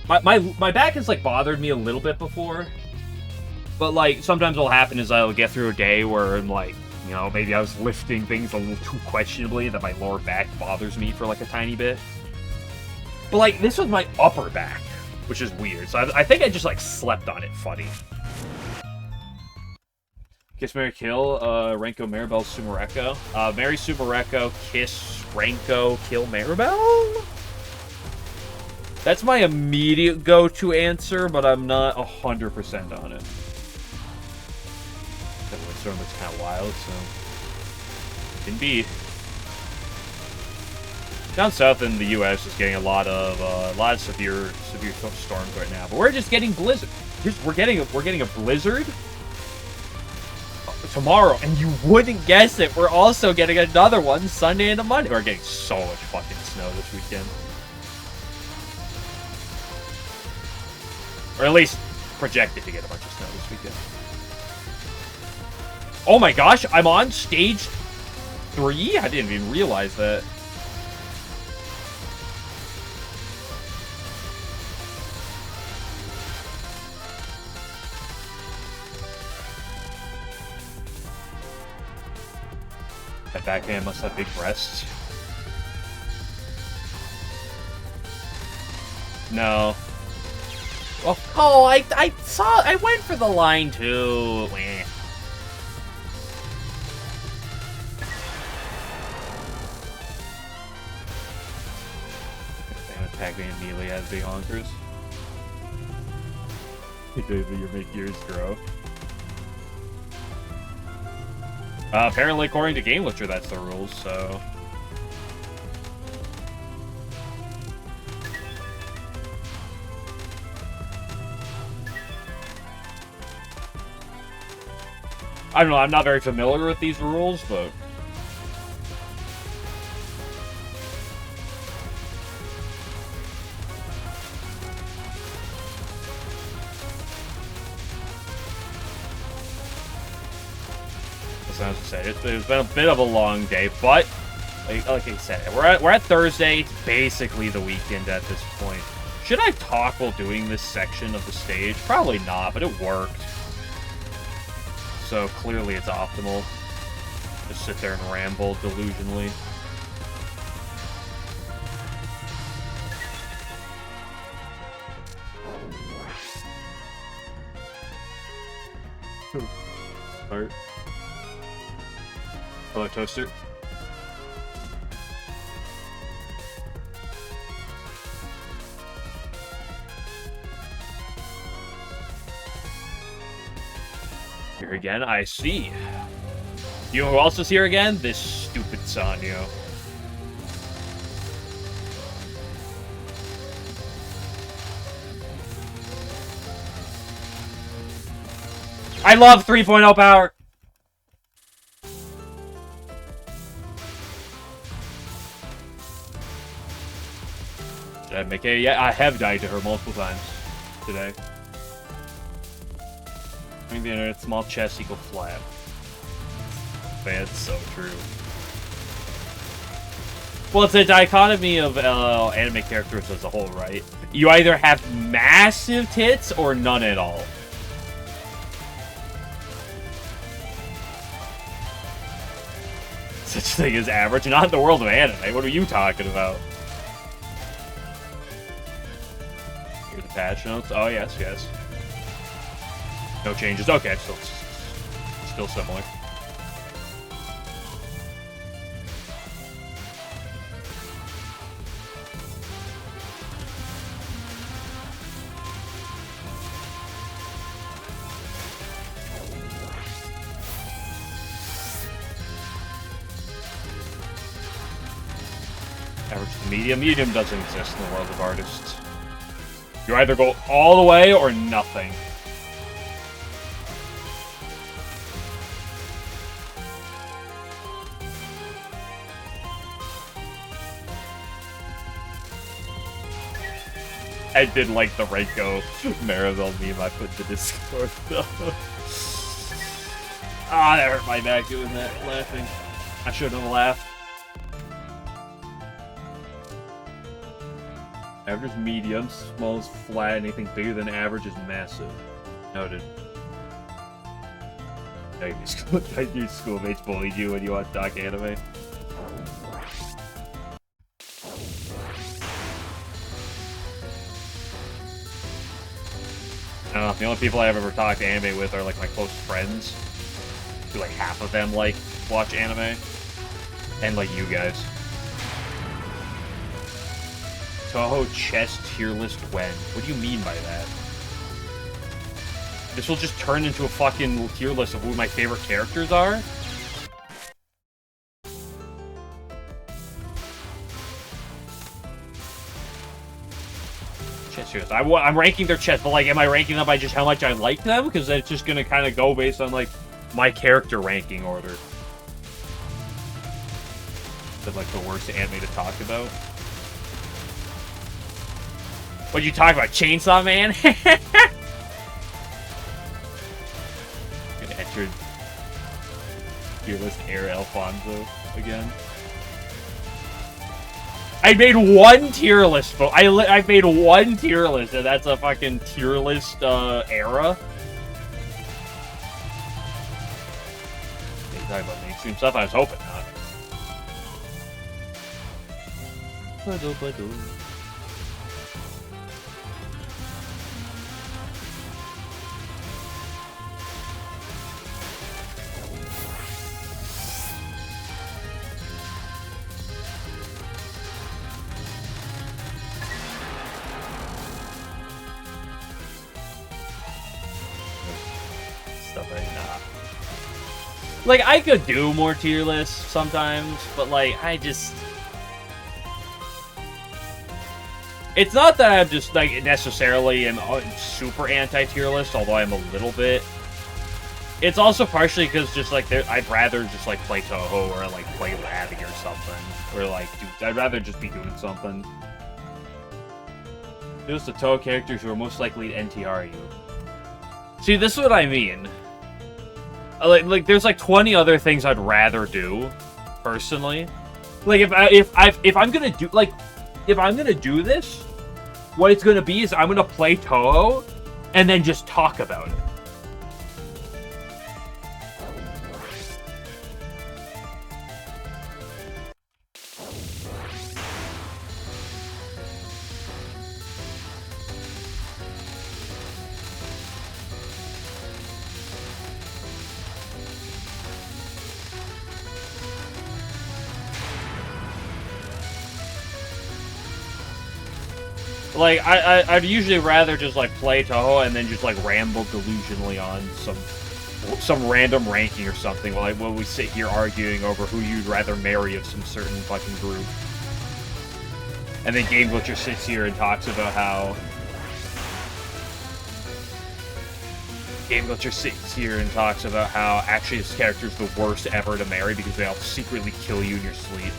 my back has like bothered me a little bit before. But, like, sometimes what'll happen is I'll get through a day where I'm, like, you know, maybe I was lifting things a little too questionably that my lower back bothers me for, like, a tiny bit. But, like, this was my upper back, which is weird. So I think I just, like, slept on it funny. Kiss, Marry, Kill, Renko, Maribel, Sumareko. Marry Sumareko, kiss, Renko, kill Maribel? That's my immediate go-to answer, but I'm not 100% on it. That windstorm looks kind of wild, so can be. Down south in the U.S. is getting a lot of severe storms right now, but we're just getting blizzard. We're getting a blizzard tomorrow, and you wouldn't guess it. We're also getting another one Sunday into Monday. We're getting so much fucking snow this weekend, or at least projected to get a bunch of snow this weekend. Oh my gosh, I'm on stage 3? I didn't even realize that. That backhand must have big breasts. No. Oh, I went for the line too. Meh. Pac-Man immediately has big honkers. You make yours grow. Apparently, according to Game Glitcher, that's the rules, so... I don't know, I'm not very familiar with these rules, but... As I said, it's been a bit of a long day, but like I said, we're at Thursday. It's basically the weekend at this point. Should I talk while doing this section of the stage? Probably not, but it worked. So clearly it's optimal. Just sit there and ramble delusionally. Start. Hello, Toaster. Here again, I see. You know who else is here again? This stupid Sanyo. I love 3.0 power! Did I make a... Yeah, I have died to her multiple times today. Maybe a small chest equal flat. Man, it's so true. Well, it's a dichotomy of anime characters as a whole, right? You either have massive tits or none at all. Such thing as average, not in the world of anime. What are you talking about? Here are the patch notes. Oh, yes, yes. No changes. Okay, still similar. Average to medium. Medium doesn't exist in the world of artists. You either go all the way or nothing. I did like the Reiko Maribel meme I put to Discord, though. Ah, that hurt my back doing that, laughing. I shouldn't have laughed. Average medium, small is flat, anything bigger than average is massive. Noted. Your schoolmates bullied you when you watch doc anime. I don't know, the only people I've ever talked anime with are like my close friends. Who like half of them like watch anime. And like you guys. Touhou chess tier list when? What do you mean by that? This will just turn into a fucking tier list of who my favorite characters are? Chess tier list. I'm ranking their chess, but like, am I ranking them by just how much I like them? Because it's just gonna kind of go based on like my character ranking order. Is like the worst anime to talk about? What you talking about, Chainsaw Man? Gonna enter tier list Air Alfonso again. I made one tier list, folks. I made one tier list, and that's a fucking tier list era. You talking about mainstream stuff? I was hoping not. Like, I could do more tier lists sometimes, but, like, I just... It's not that I'm just, like, necessarily am super anti-tier list, although I'm a little bit. It's also partially because just, like, I'd rather just, like, play Touhou or, like, play Laddie or something. Or, like, I'd rather just be doing something. Just the Touhou characters who are most likely to NTR you. See, this is what I mean. Like there's like 20 other things I'd rather do, personally. Like if I'm gonna do this, what it's gonna be is I'm gonna play Touhou, and then just talk about it. Like, I'd usually rather just, like, play Touhou and then just, like, ramble delusionally on some random ranking or something while we sit here arguing over who you'd rather marry of some certain fucking group. And then Game Glitcher sits here and talks about how... actually this character's the worst ever to marry because they all secretly kill you in your sleep.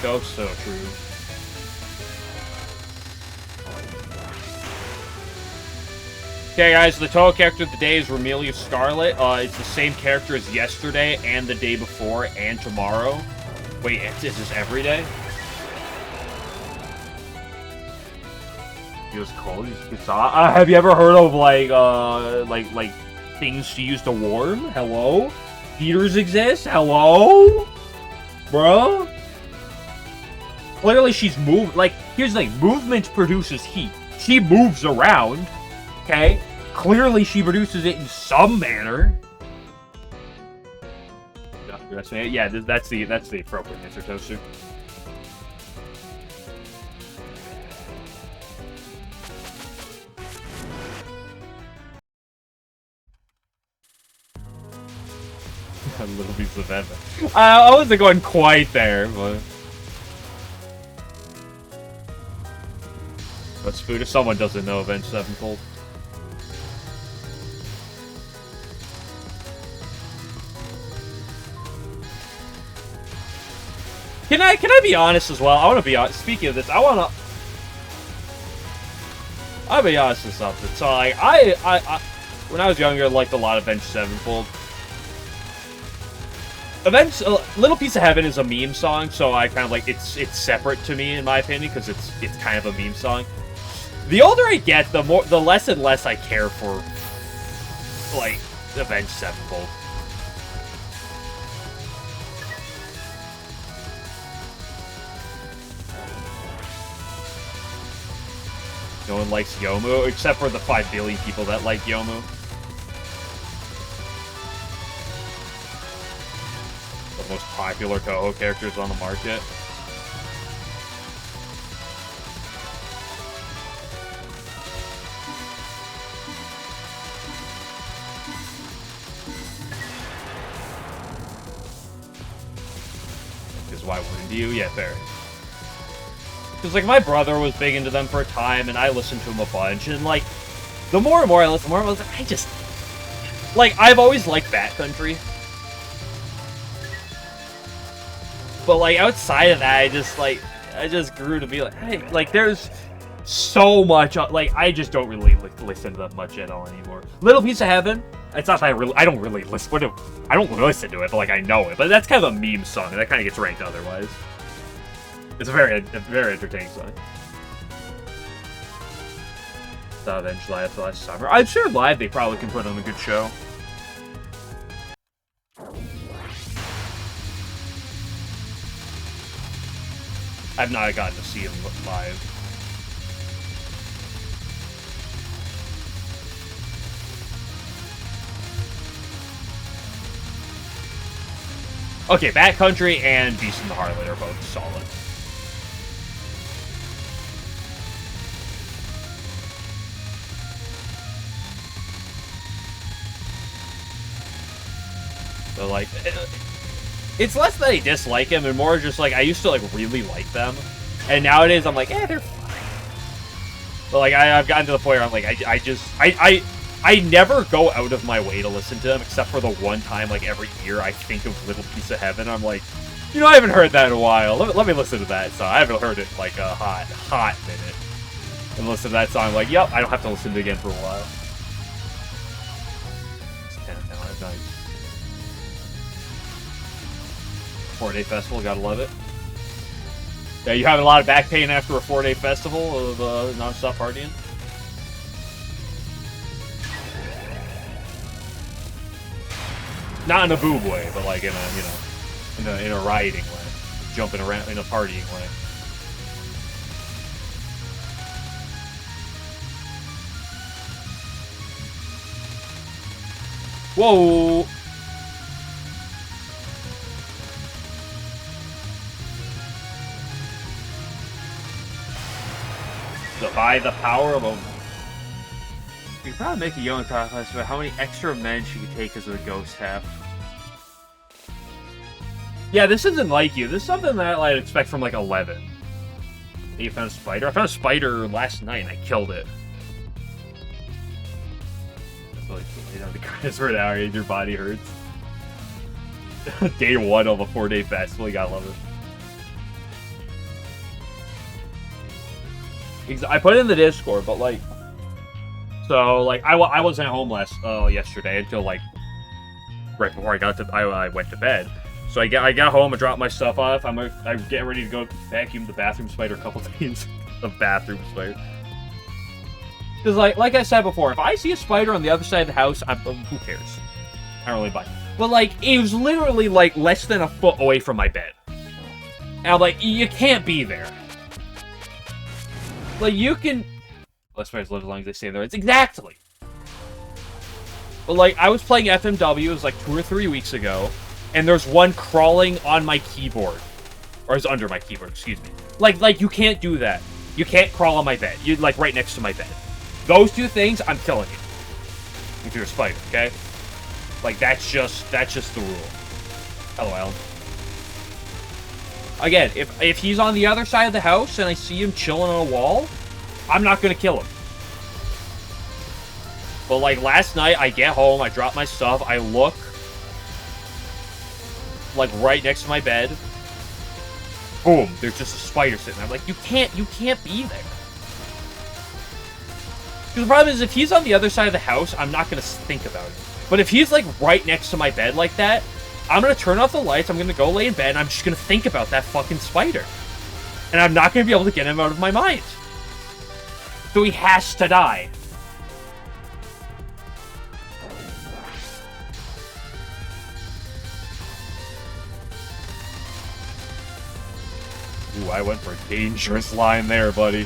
Go so true. Okay, guys, the Touhou character of the day is Romelia Scarlet. It's the same character as yesterday and the day before and tomorrow. Wait, is this every day? Feels cold. Have you ever heard of like things to use to warm? Hello? Heaters exist? Hello? Bro? Clearly she's moved. Like, here's the thing. Movement produces heat. She moves around. Okay? Clearly she produces it in some manner. Yeah, that's the appropriate answer, Toaster. A little piece of heaven. I wasn't going quite there, but... What's food if someone doesn't know Avenged Sevenfold? Can I be honest as well? I want to be honest. Speaking of this, I'll be honest with something. So like I when I was younger, I liked a lot of Avenged Sevenfold. Little Piece of Heaven is a meme song, so I kind of like it's separate to me in my opinion because it's kind of a meme song. The older I get, the less and less I care for, like, Avenged Sevenfold. No one likes Yomu, except for the 5 billion people that like Yomu. The most popular Touhou characters on the market. Why wouldn't you? Yeah, fair. Because, like, my brother was big into them for a time, and I listened to him a bunch, and, like, the more and more I listen, I was like, I just... Like, I've always liked Backcountry. But, like, outside of that, I just grew to be like, hey, like, there's so much, like, I just don't really listen to that much at all anymore. Little Piece of Heaven, it's not that I don't really listen to it. I don't listen to it, but like I know it. But that's kind of a meme song, and that kind of gets ranked otherwise. It's a very entertaining song. Saw Avenged Live last summer. I'm sure live they probably can put on a good show. I've not gotten to see them live. Okay, Backcountry and Beast and the Harlot are both solid. So, like, it's less that I dislike him and more just, like, I used to, like, really like them. And nowadays, I'm like, they're fine. But, like, I've gotten to the point where I'm like, I never go out of my way to listen to them, except for the one time, like, every year I think of Little Piece of Heaven. I'm like, You know, I haven't heard that in a while. Let me listen to that song. I haven't heard it in like a hot minute. And listen to that song, like, yep, I don't have to listen to it again for a while. It's 10 now, that's nice. 4-day festival, gotta love it. Yeah, you having a lot of back pain after a 4-day festival of non-stop partying? Not in a boob way, but like in a, you know, in a rioting way. Jumping around in a partying way. Whoa! By the power of a... You could probably make a young contest about how many extra men she could take as a ghost half. Yeah, this isn't like you. This is something that I'd expect from like 11. You found a spider? I found a spider last night and I killed it. That's like, you know, the greatest for an hour and your body hurts. Day 1 of a 4-day festival, you gotta love it. I put it in the Discord, but like, so like I wasn't at home yesterday until like right before I went to bed. So I got home, I dropped my stuff off. I'm getting ready to go vacuum the bathroom spider a couple times. The bathroom spider. Because like I said before, if I see a spider on the other side of the house, who cares? I don't really bite. But like it was literally like less than a foot away from my bed, and I'm like, you can't be there. Like, you can... Well, spiders live as long as they stay there. It's exactly. But, like, I was playing FMW, it was like 2 or 3 weeks ago, and there's one crawling on my keyboard. Or it's under my keyboard, excuse me. Like, you can't do that. You can't crawl on my bed. You're, like, right next to my bed. Those two things, I'm killing you. If you're a spider, okay? Like, that's just the rule. Hello, Alan. Again, if he's on the other side of the house and I see him chilling on a wall, I'm not going to kill him. But, like, last night, I get home, I drop my stuff, I look, like, right next to my bed. Boom, there's just a spider sitting there. I'm like, you can't be there. Because the problem is, if he's on the other side of the house, I'm not going to think about it. But if he's, like, right next to my bed like that, I'm going to turn off the lights, I'm going to go lay in bed, and I'm just going to think about that fucking spider. And I'm not going to be able to get him out of my mind. So he has to die. Ooh, I went for a dangerous line there, buddy.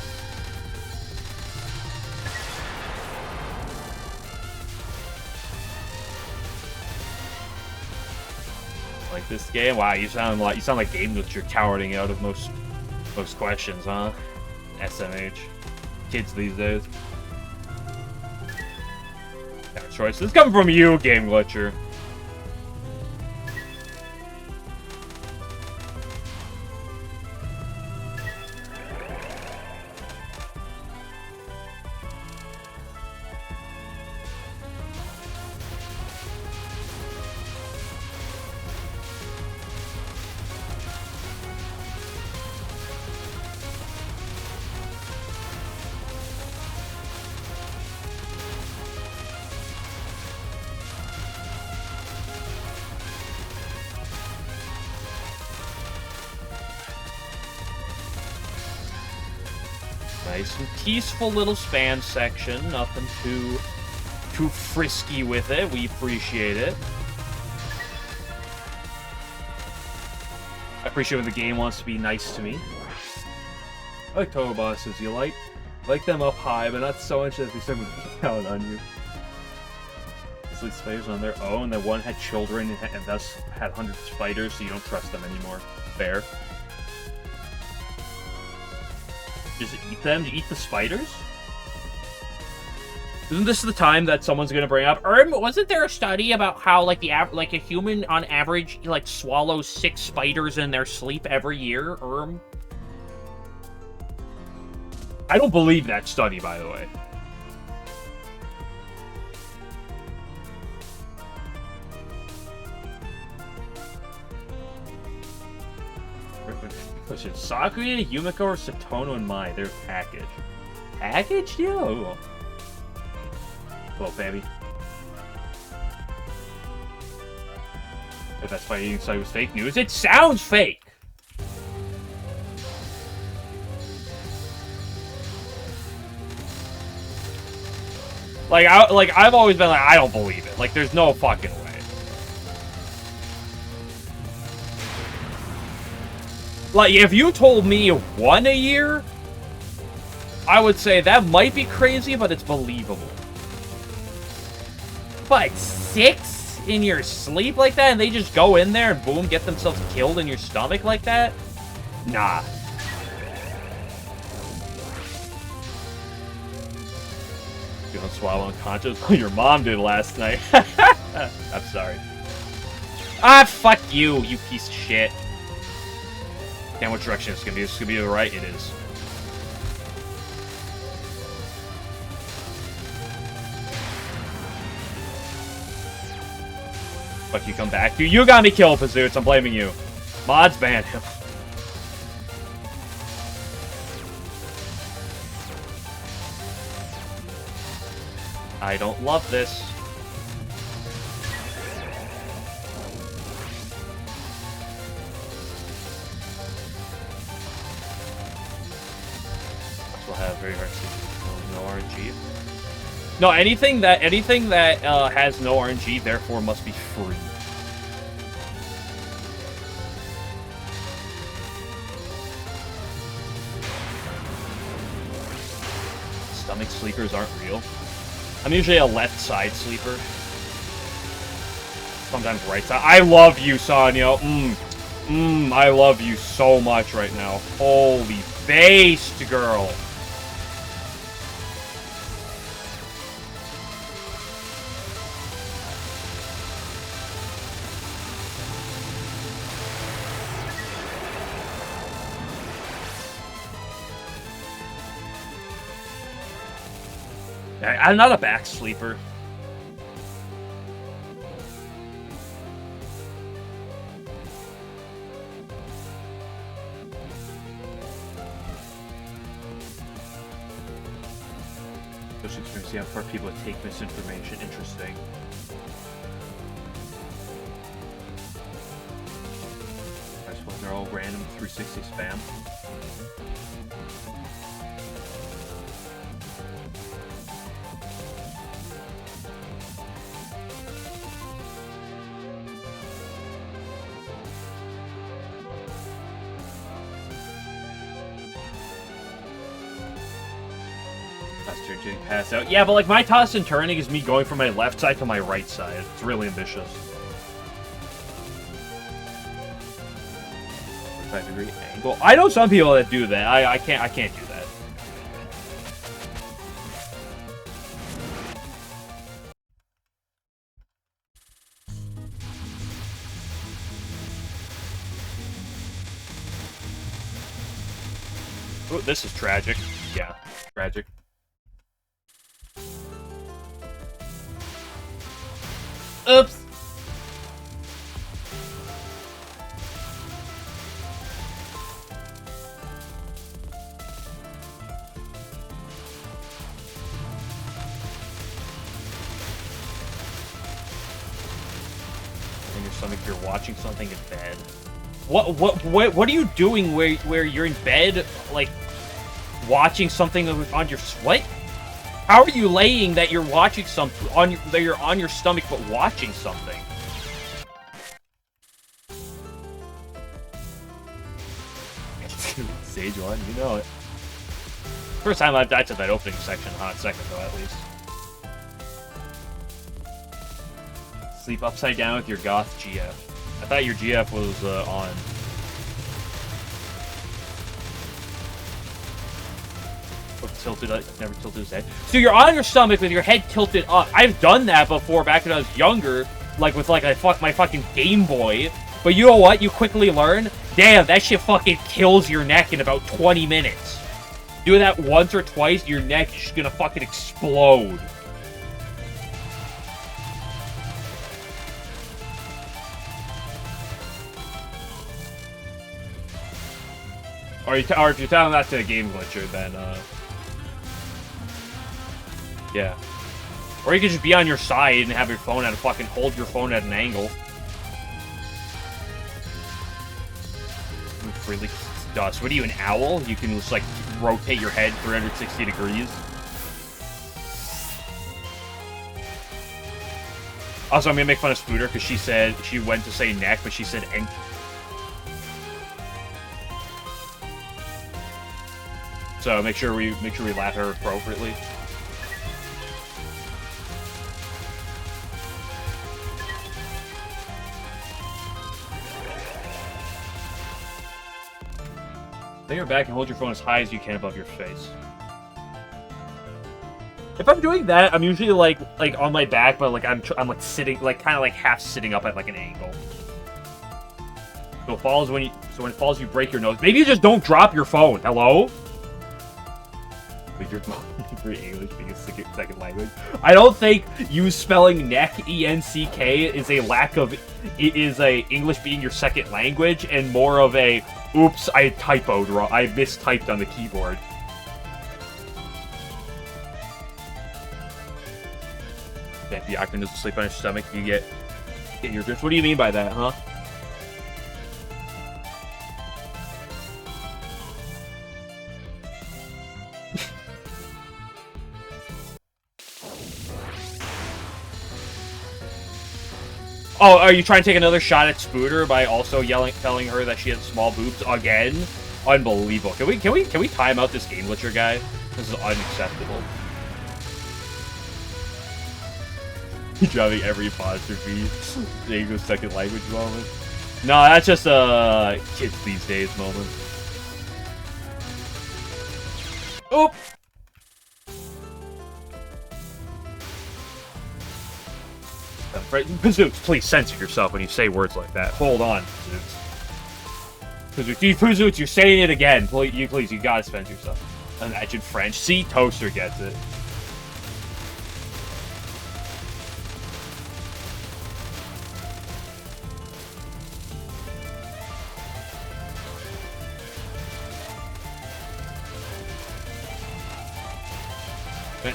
Like this game? Wow, you sound like Game Glitch. You're cowarding out of most questions, huh? SMH. Kids these days. Got choices coming from you, Game Glitcher. Nice and peaceful little span section. Nothing too frisky with it. We appreciate it. I appreciate when the game wants to be nice to me. I like Touhou bosses. You like them up high, but not so much that they start moving down on you. It's like spiders on their own. That one had children and thus had hundreds of spiders, so you don't trust them anymore. Fair. Just eat them? You eat the spiders? Isn't this the time that someone's gonna bring up? Wasn't there a study about how like a human on average like swallows 6 spiders in their sleep every year? I don't believe that study, by the way. Question: Sakuya, Yumiko, or Satono and Mai? They're packaged. Packaged? Yo. Hello, baby. If that's why you said it was fake news, it sounds fake. I've always been like, I don't believe it. Like, there's no fucking way. Like, if you told me 1 a year, I would say that might be crazy, but it's believable. But 6 in your sleep like that, and they just go in there and boom, get themselves killed in your stomach like that? Nah. You don't swallow unconscious? Your mom did last night. I'm sorry. Ah, fuck you, you piece of shit. Damn, what direction it's gonna be? It's gonna be to the right? It is. Fuck, you come back. You got me killed, Pazoots. I'm blaming you. Mods ban him. I don't love this. We'll have very hard to no RNG. No, anything that has no RNG therefore must be free. Stomach sleepers aren't real. I'm usually a left side sleeper. Sometimes right side. I love you, Sonya. I love you so much right now. Holy based, girl. I'm not a back sleeper. Social experience, yeah, for people that take misinformation. Interesting. I suppose they're all random 360 spam. Pass out. Yeah, but like my toss and turning is me going from my left side to my right side. It's really ambitious. 45-degree angle. I know some people that do that. I can't do that. Oh, this is tragic. Yeah, tragic. Oops. In your stomach, you're watching something in bed. What are you doing where you're in bed, like watching something on your what? How are you laying that you're watching something that you're on your stomach but watching something? Stage 1, you know it. First time I've died to that opening section, hot second though at least. Sleep upside down with your goth GF. I thought your GF was on. Tilted up, never tilted his head. So you're on your stomach with your head tilted up. I've done that before back when I was younger, like with like my fucking Game Boy. But you know what? You quickly learn. Damn, that shit fucking kills your neck in about 20 minutes. Do that once or twice, your neck is just gonna fucking explode. Or if you're telling that to a game glitcher, then yeah. Or you could just be on your side and have your phone at hold your phone at an angle. Freely dust. What are you, an owl? You can just like rotate your head 360 degrees. Also, I'm gonna make fun of Spooter because she said she went to say neck, but she said end. So make sure we laugh at her appropriately. Lay your back and hold your phone as high as you can above your face. If I'm doing that, I'm usually like on my back, but like I'm like sitting, like kind of like half sitting up at like an angle. So when it falls, you break your nose. Maybe you just don't drop your phone. Hello? For English being a second language. I don't think you spelling neck E-N-C-K is a lack of. It is a English being your second language and more of a. Oops, I typoed wrong. I mistyped on the keyboard. If the actor doesn't sleep on his stomach, you get your drift. What do you mean by that, huh? Oh, are you trying to take another shot at Spooter by also telling her that she has small boobs again? Unbelievable. Can we time out this game glitcher guy? This is unacceptable. Driving every apostrophe. The English second language moment. No, that's just a kids these days moment. Oop! Pazooks, please censor yourself when you say words like that. Hold on, Pazooks, you're saying it again. Please, you gotta censor yourself. Imagine French. See, Toaster gets it.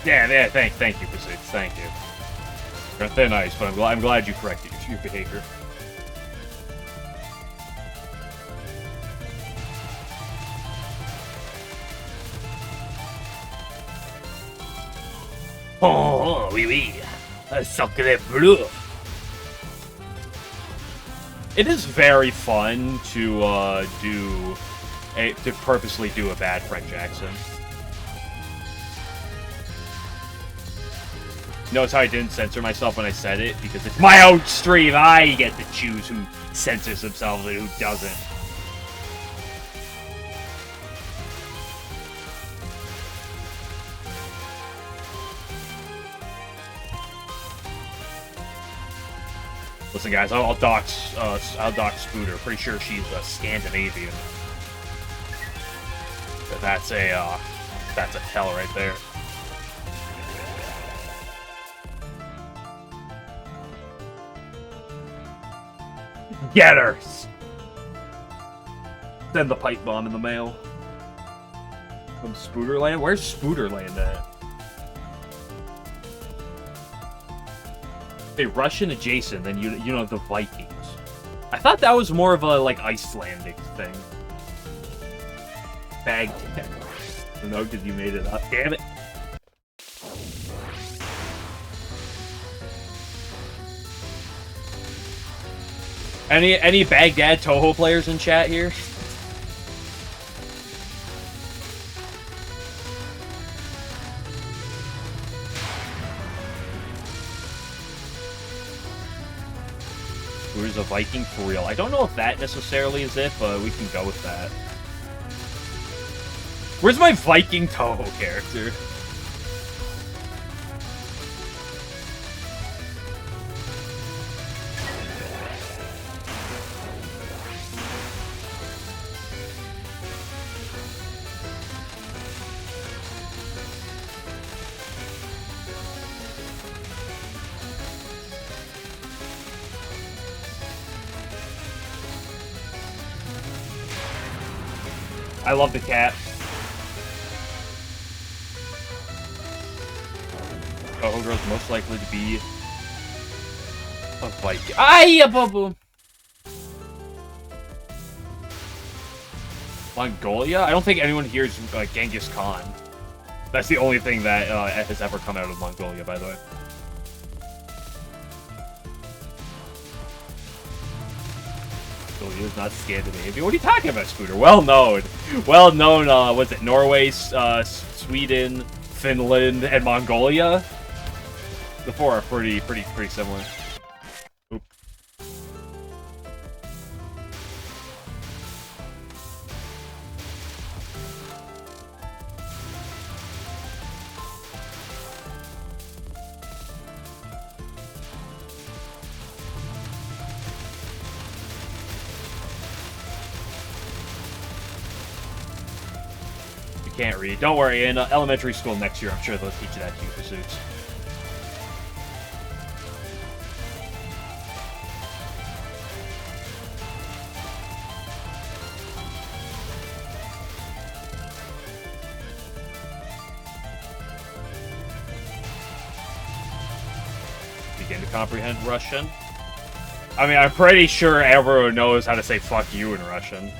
Yeah, thank you, Pazooks, thank you. They're nice, but I'm glad you corrected your behavior. Oh, oui, oui. Sacré bleu. It is very fun to purposely do a bad French accent. Notice how I didn't censor myself when I said it? Because it's my own stream. I get to choose who censors themselves and who doesn't. Listen, guys, I'll dox Spooter. Pretty sure she's Scandinavian. But that's a tell right there. Get her! Send the pipe bomb in the mail. From Spooterland? Where's Spooterland at? Hey, Russian adjacent, then you know the Vikings. I thought that was more of a, like, Icelandic thing. Baghdad. No, because you made it up. Damn it. Any Baghdad Touhou players in chat here? Who's a Viking for real? I don't know if that necessarily is it, but we can go with that. Where's my Viking Touhou character? I love the cat. Touhou girl is most likely to be a Viking. Ay, boom. Mongolia? I don't think anyone here is Genghis Khan. That's the only thing that has ever come out of Mongolia, by the way. Mongolia is not Scandinavia. What are you talking about, Scooter? Well known. Well known, was it Norway, Sweden, Finland, and Mongolia? The four are pretty similar. Oop. You can't read. Don't worry, in elementary school next year, I'm sure they'll teach you that to you, pursuits. Begin to comprehend Russian. I mean, I'm pretty sure everyone knows how to say fuck you in Russian.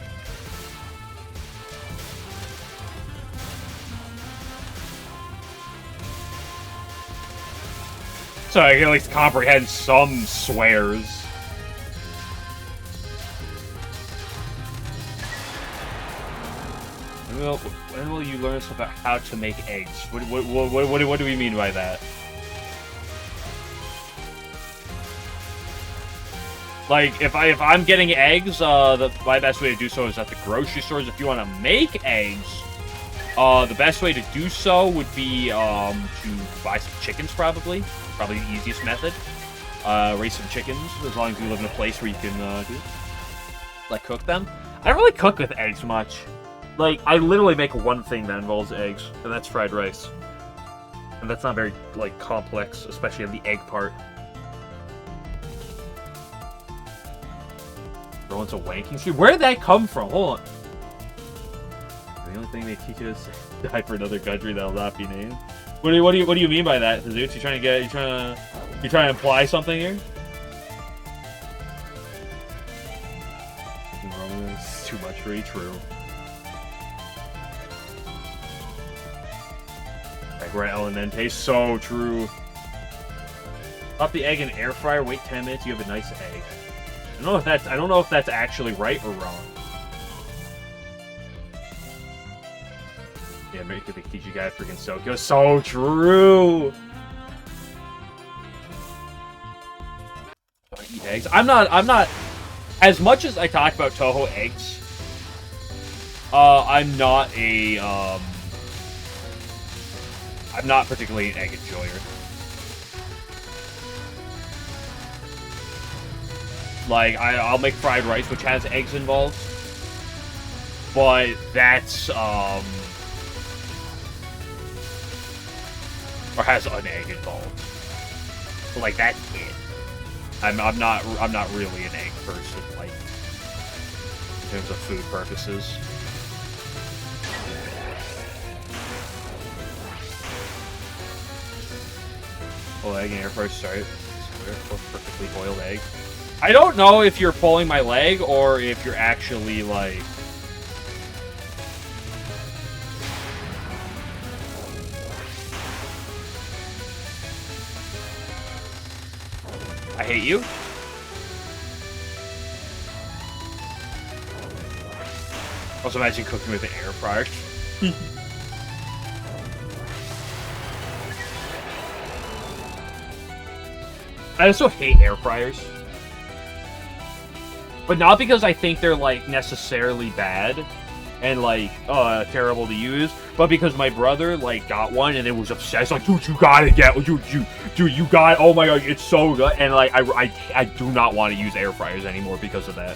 So I can at least comprehend some swears. When will you learn about how to make eggs? What do we mean by that? Like, if I'm getting eggs, my best way to do so is at the grocery stores. If you want to make eggs, the best way to do so would be to buy some chickens, probably. Probably the easiest method. Raise some chickens, as long as you live in a place where you can cook them. I don't really cook with eggs much. Like, I literally make one thing that involves eggs, and that's fried rice. And that's not very, complex, especially on the egg part. Everyone's a wanking stream. Where did that come from? Hold on. The only thing they teach us is die for another country that'll not be named. What do you mean by that, Zeus? You trying to imply something here? It's too much for true. Like where LNN tastes so true. Pop the egg in air fryer. Wait 10 minutes. You have a nice egg. I don't know if that's actually right or wrong. Yeah, make the teach you guys freaking Sokyo. So true. I eat eggs. I'm not. As much as I talk about Touhou eggs, I'm not a. I'm not particularly an egg enjoyer. Like, I'll make fried rice, which has eggs involved. But that's, or has an egg involved. But, like, that's it. I'm not really an egg person, like, in terms of food purposes. Oh, egg and air fryer, sorry. Perfectly boiled egg. I don't know if you're pulling my leg or if you're actually, like... I hate you. Also, imagine cooking with an air fryer. I also hate air fryers. But not because I think they're, like, necessarily bad and, like, terrible to use, but because my brother, like, got one and it was obsessed. Like, dude, you gotta get one. Dude, you got it. Oh my god, it's so good. And, like, I do not want to use air fryers anymore because of that.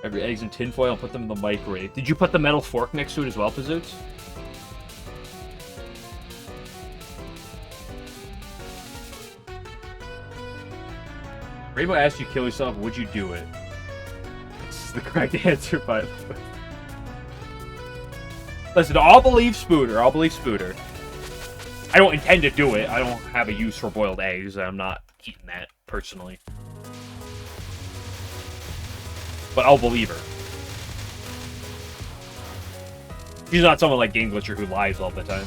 Every eggs in tinfoil and put them in the microwave. Did you put the metal fork next to it as well, Pazoots? Rainbow asked you to kill yourself, would you do it? the correct answer, by the way. Listen, I'll believe Spooter. I'll believe Spooter. I don't intend to do it. I don't have a use for boiled eggs. I'm not eating that, personally. But I'll believe her. She's not someone like Game Glitcher who lies all the time.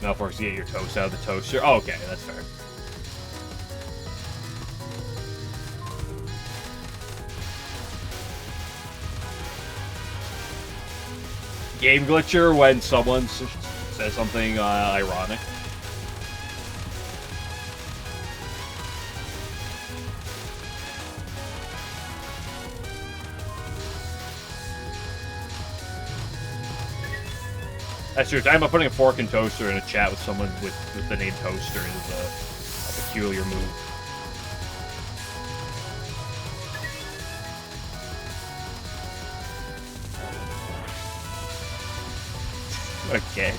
Now, of course, you get your toast out of the toaster. Oh, okay, that's fair. Game Glitcher when someone says something ironic. That's true. Talking about putting a fork in toaster in a chat with someone with the name Toaster is a peculiar move. Okay.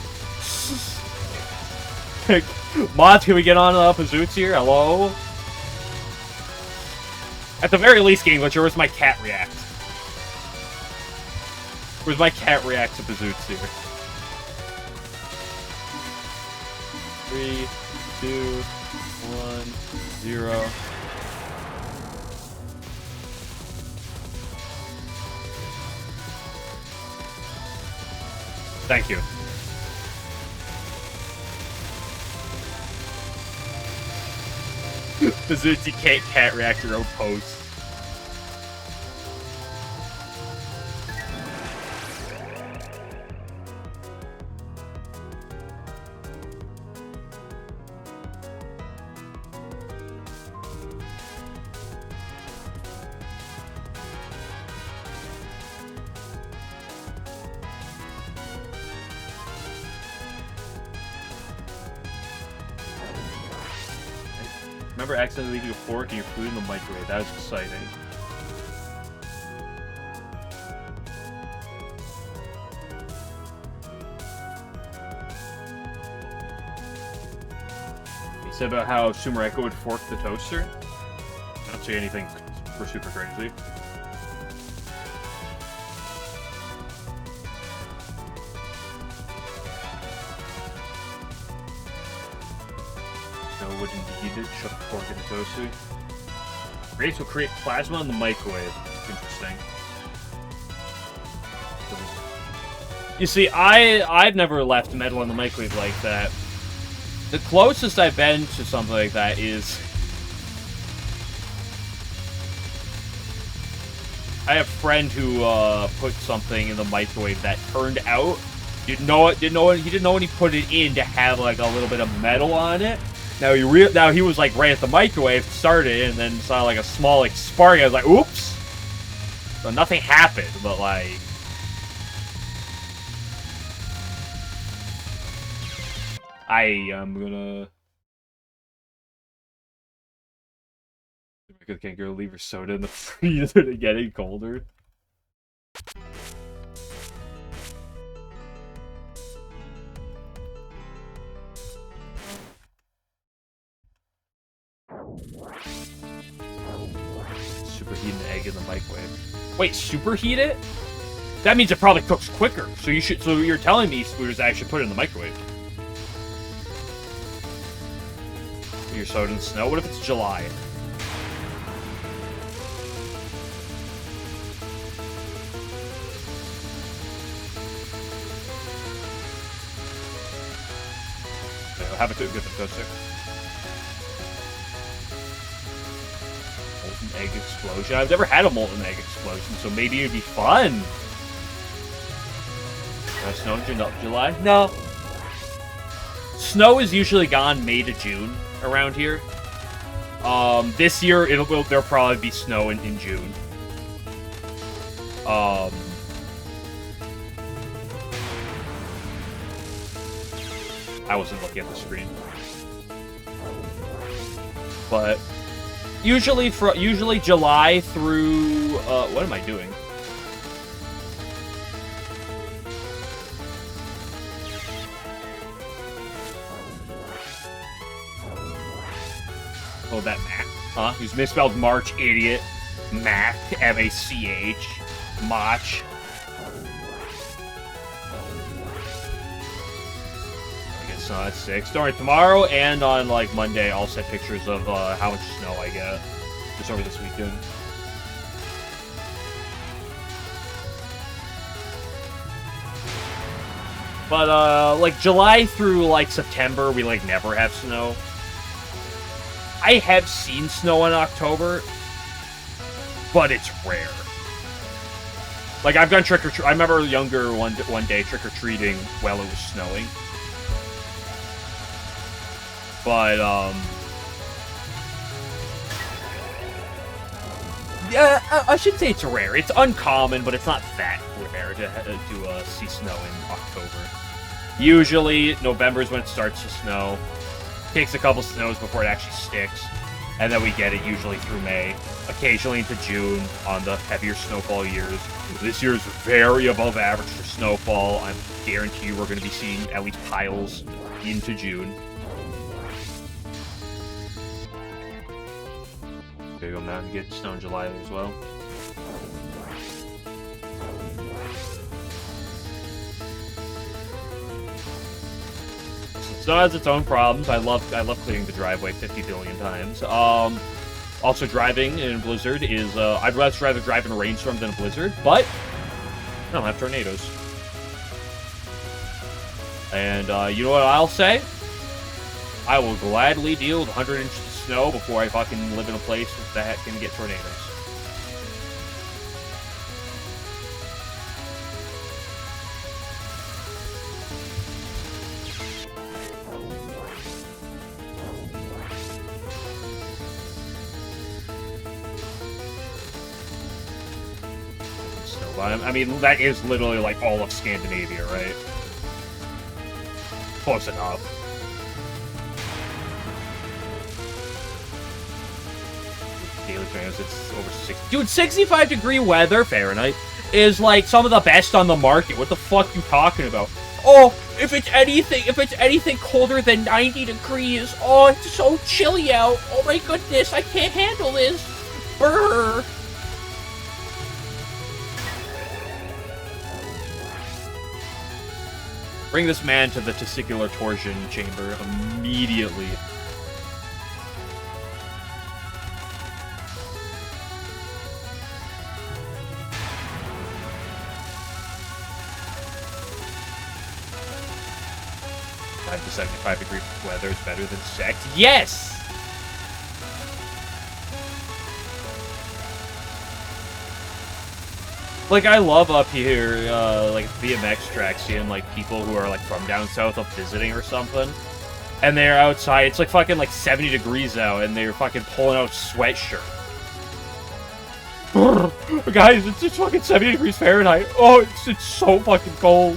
Mods, can we get on Pazoots here? Hello? At the very least, Game Glitcher, where's my cat react? Where's my cat react to Pazoots here? 3, 2, 1, 0. Thank you. Pazoots, you can't cat react your own post. Remember accidentally leaving a fork and your food in the microwave. That was exciting. He said about how Sumer Echo would fork the toaster. I don't see anything super crazy. Would indeed shove the fork in the toaster. Rays will create plasma in the microwave. Interesting. You see, I've never left metal in the microwave like that. The closest I've been to something like that is I have a friend who put something in the microwave that turned out he didn't know when he put it in to have like a little bit of metal on it. Now he was like right at the microwave, started it, and then saw like a small like spark. I was like, "Oops!" So nothing happened, but like, I am gonna. Can't go leave her soda in the freezer to get it colder. Superheat an egg in the microwave. Wait, superheat it? That means it probably cooks quicker. So you're telling me, Spooters, I should put it in the microwave. Your soda in the snow? What if it's July? Have a good toaster. Molten egg explosion. I've never had a molten egg explosion, so maybe it'd be fun. Snow in July? No. Snow is usually gone May to June around here. This year there'll probably be snow in June. I wasn't looking at the screen. But usually July through what am I doing? Oh, that Mac. Huh? He's misspelled March, idiot. Mach, M-A-C-H, Mach. I guess snow at 6. Don't worry, tomorrow and on, like, Monday, I'll set pictures of how much snow I get. Just over this weekend. But, like, July through, like, September, we, like, never have snow. I have seen snow in October, but it's rare. Like, I've gone trick-or-treat. I remember younger one day trick-or-treating while it was snowing. But, yeah, I should say it's rare. It's uncommon, but it's not that rare to see snow in October. Usually, November is when it starts to snow. Takes a couple snows before it actually sticks. And then we get it usually through May. Occasionally into June on the heavier snowfall years. This year is very above average for snowfall. I guarantee you we're going to be seeing at least piles into June. Big old mountain get snow in July as well. Snow has its own problems. I love clearing the driveway 50 billion times. Also, driving in a blizzard is I'd rather drive in a rainstorm than a blizzard, but I don't have tornadoes. And you know what I'll say? I will gladly deal with 100 inches of snow before I fucking live in a place that can get tornadoes. I mean, that is literally like all of Scandinavia, right? Close enough. Daily trends, it's over 60. Dude, 65-degree weather, Fahrenheit, is like some of the best on the market. What the fuck you talking about? Oh, if it's anything colder than 90 degrees, oh, it's so chilly out. Oh my goodness, I can't handle this. Brr. Bring this man to the testicular torsion chamber immediately. To 75-degree weather is better than sex. Yes! Like, I love up here, like, BMX tracks, seeing, like, people who are, like, from down south up visiting or something. And they're outside, it's, like, fucking, like, 70 degrees out, and they're fucking pulling out a sweatshirt. Guys, it's just fucking 70 degrees Fahrenheit. Oh, it's so fucking cold.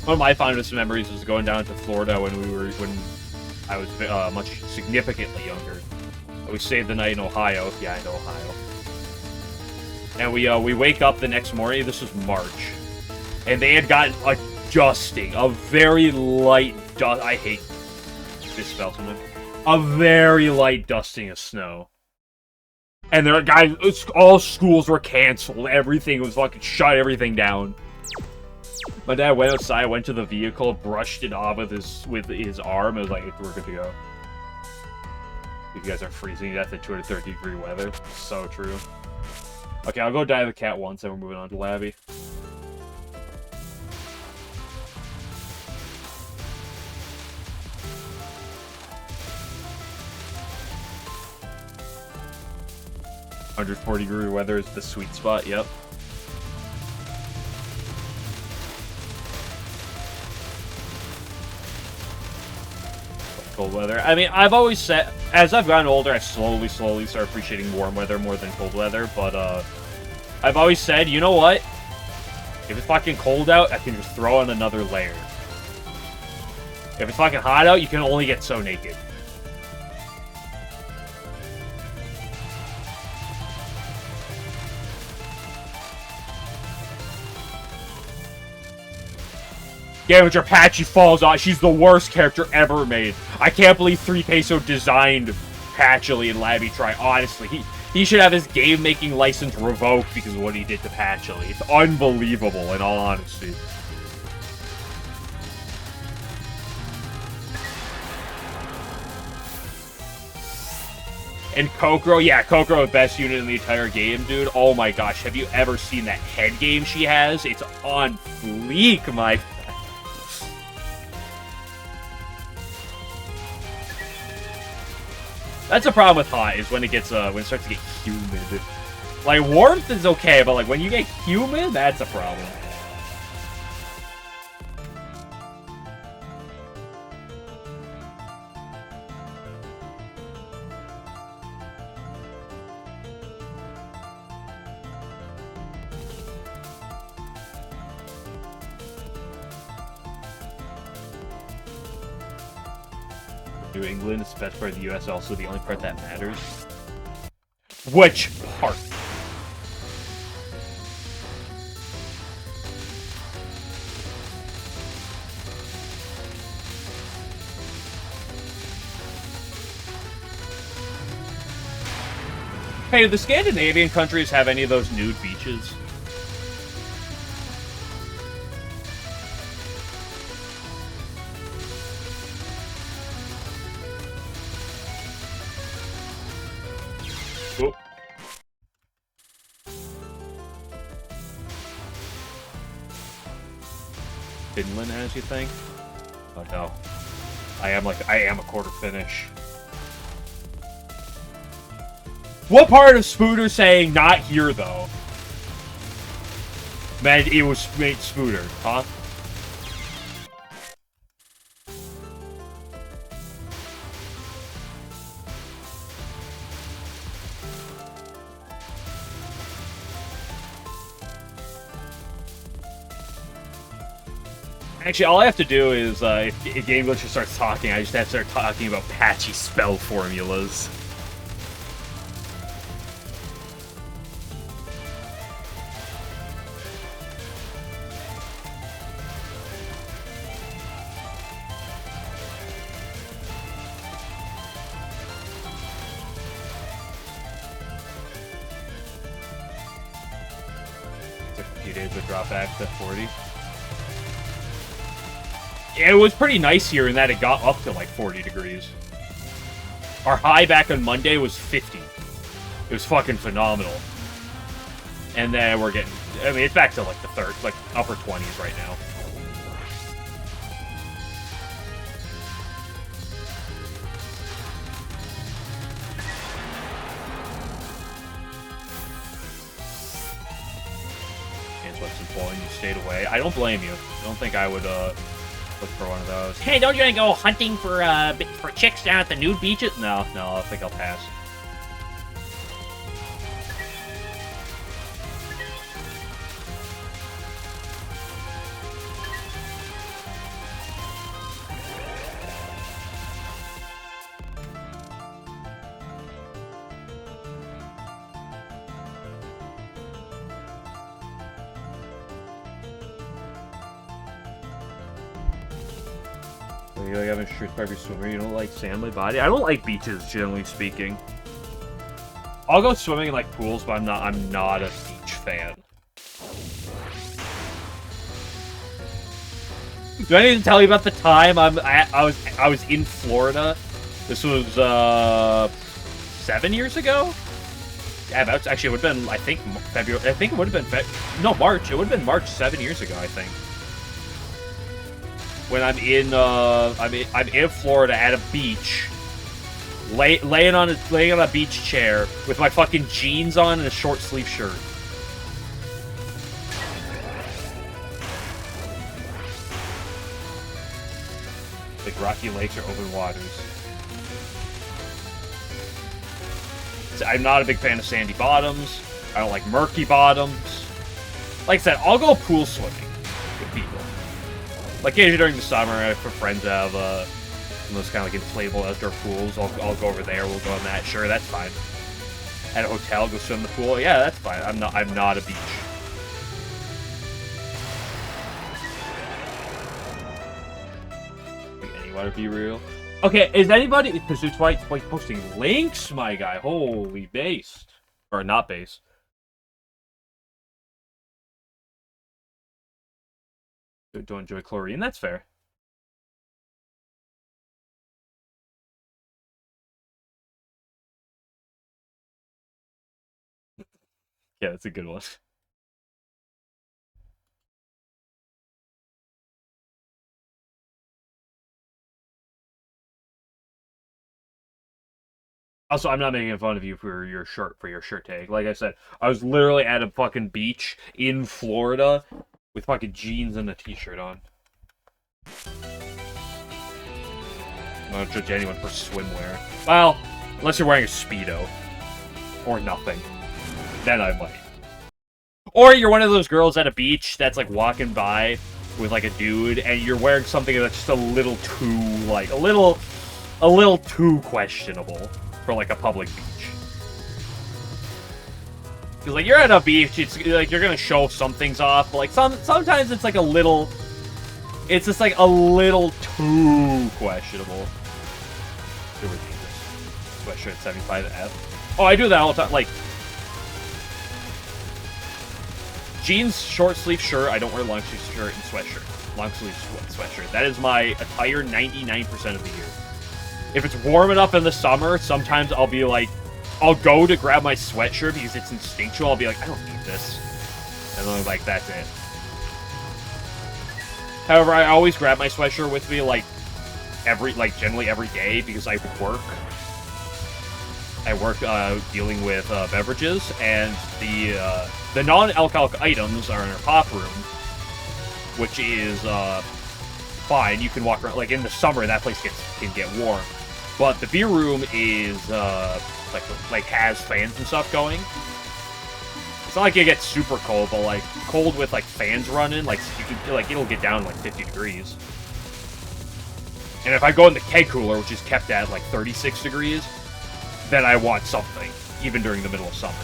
One of my fondest memories was going down to Florida when I was much significantly younger. We stayed the night in Ohio. Yeah, I know Ohio. And we wake up the next morning. This was March, and they had gotten a dusting, a very light dust. I hate this spell sometimes. A very light dusting of snow. And there, guys, all schools were canceled. Everything was fucking shut. Everything down. My dad went outside, went to the vehicle, brushed it off with his arm, and was like, we're good to go. You guys are freezing to death at 230-degree weather. So true. Okay, I'll go dive the cat once, and we're moving on to Labby. $140-degree weather is the sweet spot, yep. Cold weather. I mean, I've always said, as I've gotten older, I've slowly started appreciating warm weather more than cold weather, but, I've always said, you know what? If it's fucking cold out, I can just throw on another layer. If it's fucking hot out, you can only get so naked. Game which Apache falls on. She's the worst character ever made. I can't believe 3Peso designed Patchouli and Labby Try. Honestly, he should have his game-making license revoked because of what he did to Patchouli. It's unbelievable, in all honesty. And Kokoro, yeah, Kokoro, the best unit in the entire game, dude. Oh my gosh, have you ever seen that head game she has? It's on fleek, my friend. That's the problem with hot, is when it gets when it starts to get humid. Like, warmth is okay, but like when you get humid, that's a problem. New England is the best part of the US, also the only part that matters. Which part? Hey, do the Scandinavian countries have any of those nude beaches? Finland has, you think? Oh no. I am a quarter Finnish. What part of Spooter saying not here though? Man, it was made Spooter, huh? Actually, all I have to do is, if Game Glitcher starts talking, I just have to start talking about patchy spell formulas. Took a few days to drop back to 40. It was pretty nice here in that it got up to like 40 degrees. Our high back on Monday was 50. It was fucking phenomenal. And then we're getting, I mean, it's back to like the third, like upper 20s right now. James Webster Poland, you stayed away. I don't blame you. I don't think I would, look for one of those. Hey, don't you want to go hunting for chicks down at the nude beaches? No, I think I'll pass. You like having street every swimmer. You don't like sand my body. I don't like beaches, generally speaking. I'll go swimming in like pools, but I'm not a beach fan. Do I need to tell you about the time I was in Florida? This was 7 years ago. Yeah, that's actually, it would have been, I think, February. I think it would have been March. It would have been March 7 years ago, I think. When I'm in Florida at a beach, laying on a beach chair with my fucking jeans on and a short sleeve shirt. Like rocky lakes or open waters. So I'm not a big fan of sandy bottoms. I don't like murky bottoms. Like I said, I'll go pool swimming with people. Like, usually during the summer, if friends have those kind of like inflatable outdoor pools, I'll go over there. We'll go on that. Sure, that's fine. At a hotel, go swim in the pool. Yeah, that's fine. I'm not a beach. Gotta be real. Okay, is anybody... Pursuit's White posting links, my guy. Holy based. Or not based. Don't enjoy chlorine, that's fair. Yeah, that's a good one. Also, I'm not making fun of you for your shirt take. Like I said, I was literally at a fucking beach in Florida with fucking jeans and a t-shirt on. I don't judge anyone for swimwear. Well, unless you're wearing a Speedo. Or nothing. Then I might. Or you're one of those girls at a beach that's like walking by with like a dude and you're wearing something that's just a little too, like, a little too questionable for like a public beach. Because like you're at a beach, it's like you're gonna show some things off, but like sometimes it's like a little, it's just like a little too questionable. Sweatshirt 75F. Oh, I do that all the time. Like jeans, short sleeve shirt. I don't wear long sleeve shirt and sweatshirt. Long sleeve sweatshirt. That is my attire 99% of the year. If it's warm enough in the summer, sometimes I'll be like, I'll go to grab my sweatshirt because it's instinctual. I'll be like, I don't need this. And then like, that's it. However, I always grab my sweatshirt with me like generally every day because I work. I work dealing with beverages, and the non-alcoholic items are in our pop room, which is fine. You can walk around. Like in the summer, that place can get warm, but the beer room is like has fans and stuff going. It's not like it gets super cold, but like cold with like fans running. Like you can like it'll get down like 50 degrees. And if I go in the keg cooler, which is kept at like 36 degrees. Then I want something, even during the middle of summer.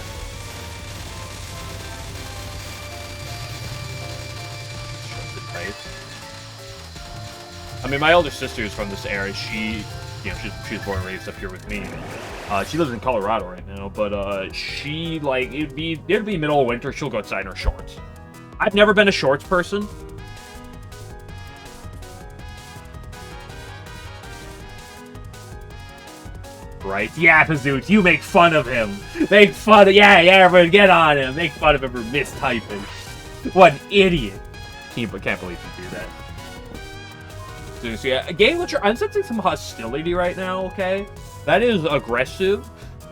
I mean, my older sister is from this area. She was born and raised up here with me. She lives in Colorado right now, but she like it'd be middle of winter. She'll go outside in her shorts. I've never been a shorts person. Right? Yeah, Pazoots, you make fun of him. Make fun of... Yeah, everyone get on him. Make fun of him for mistyping. What an idiot. Can't believe you do that. So, yeah, Game Glitcher, I'm sensing some hostility right now, okay? That is aggressive.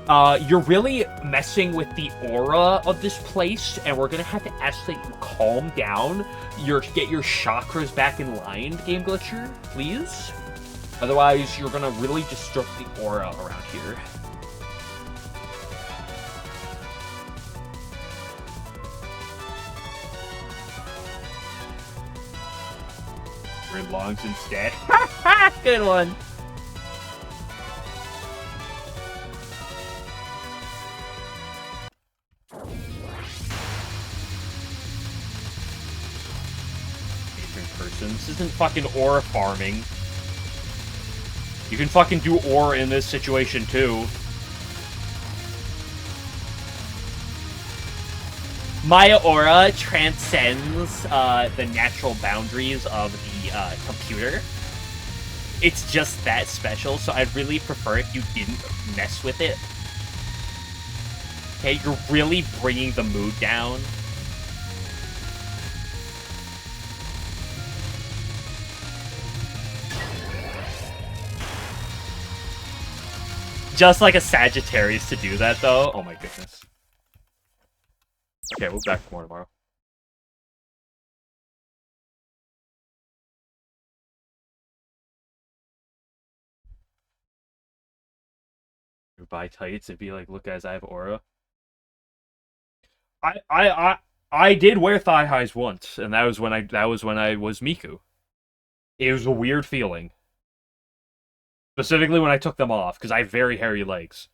You're really messing with the aura of this place, and we're gonna have to ask that you calm down. Get your chakras back in line, Game Glitcher, please. Otherwise, you're gonna really disrupt the aura around here. We're in longs instead. Good one. Person. This isn't fucking aura farming. You can fucking do aura in this situation, too. My aura transcends the natural boundaries of the computer. It's just that special, so I'd really prefer if you didn't mess with it. Okay, you're really bringing the mood down. Just like a Sagittarius to do that, though. Oh my goodness. Okay, we'll be back for more tomorrow. You buy tights, it'd be like, look guys, I have aura. I did wear thigh highs once, and that was when I was Miku. It was a weird feeling. Specifically when I took them off, because I have very hairy legs.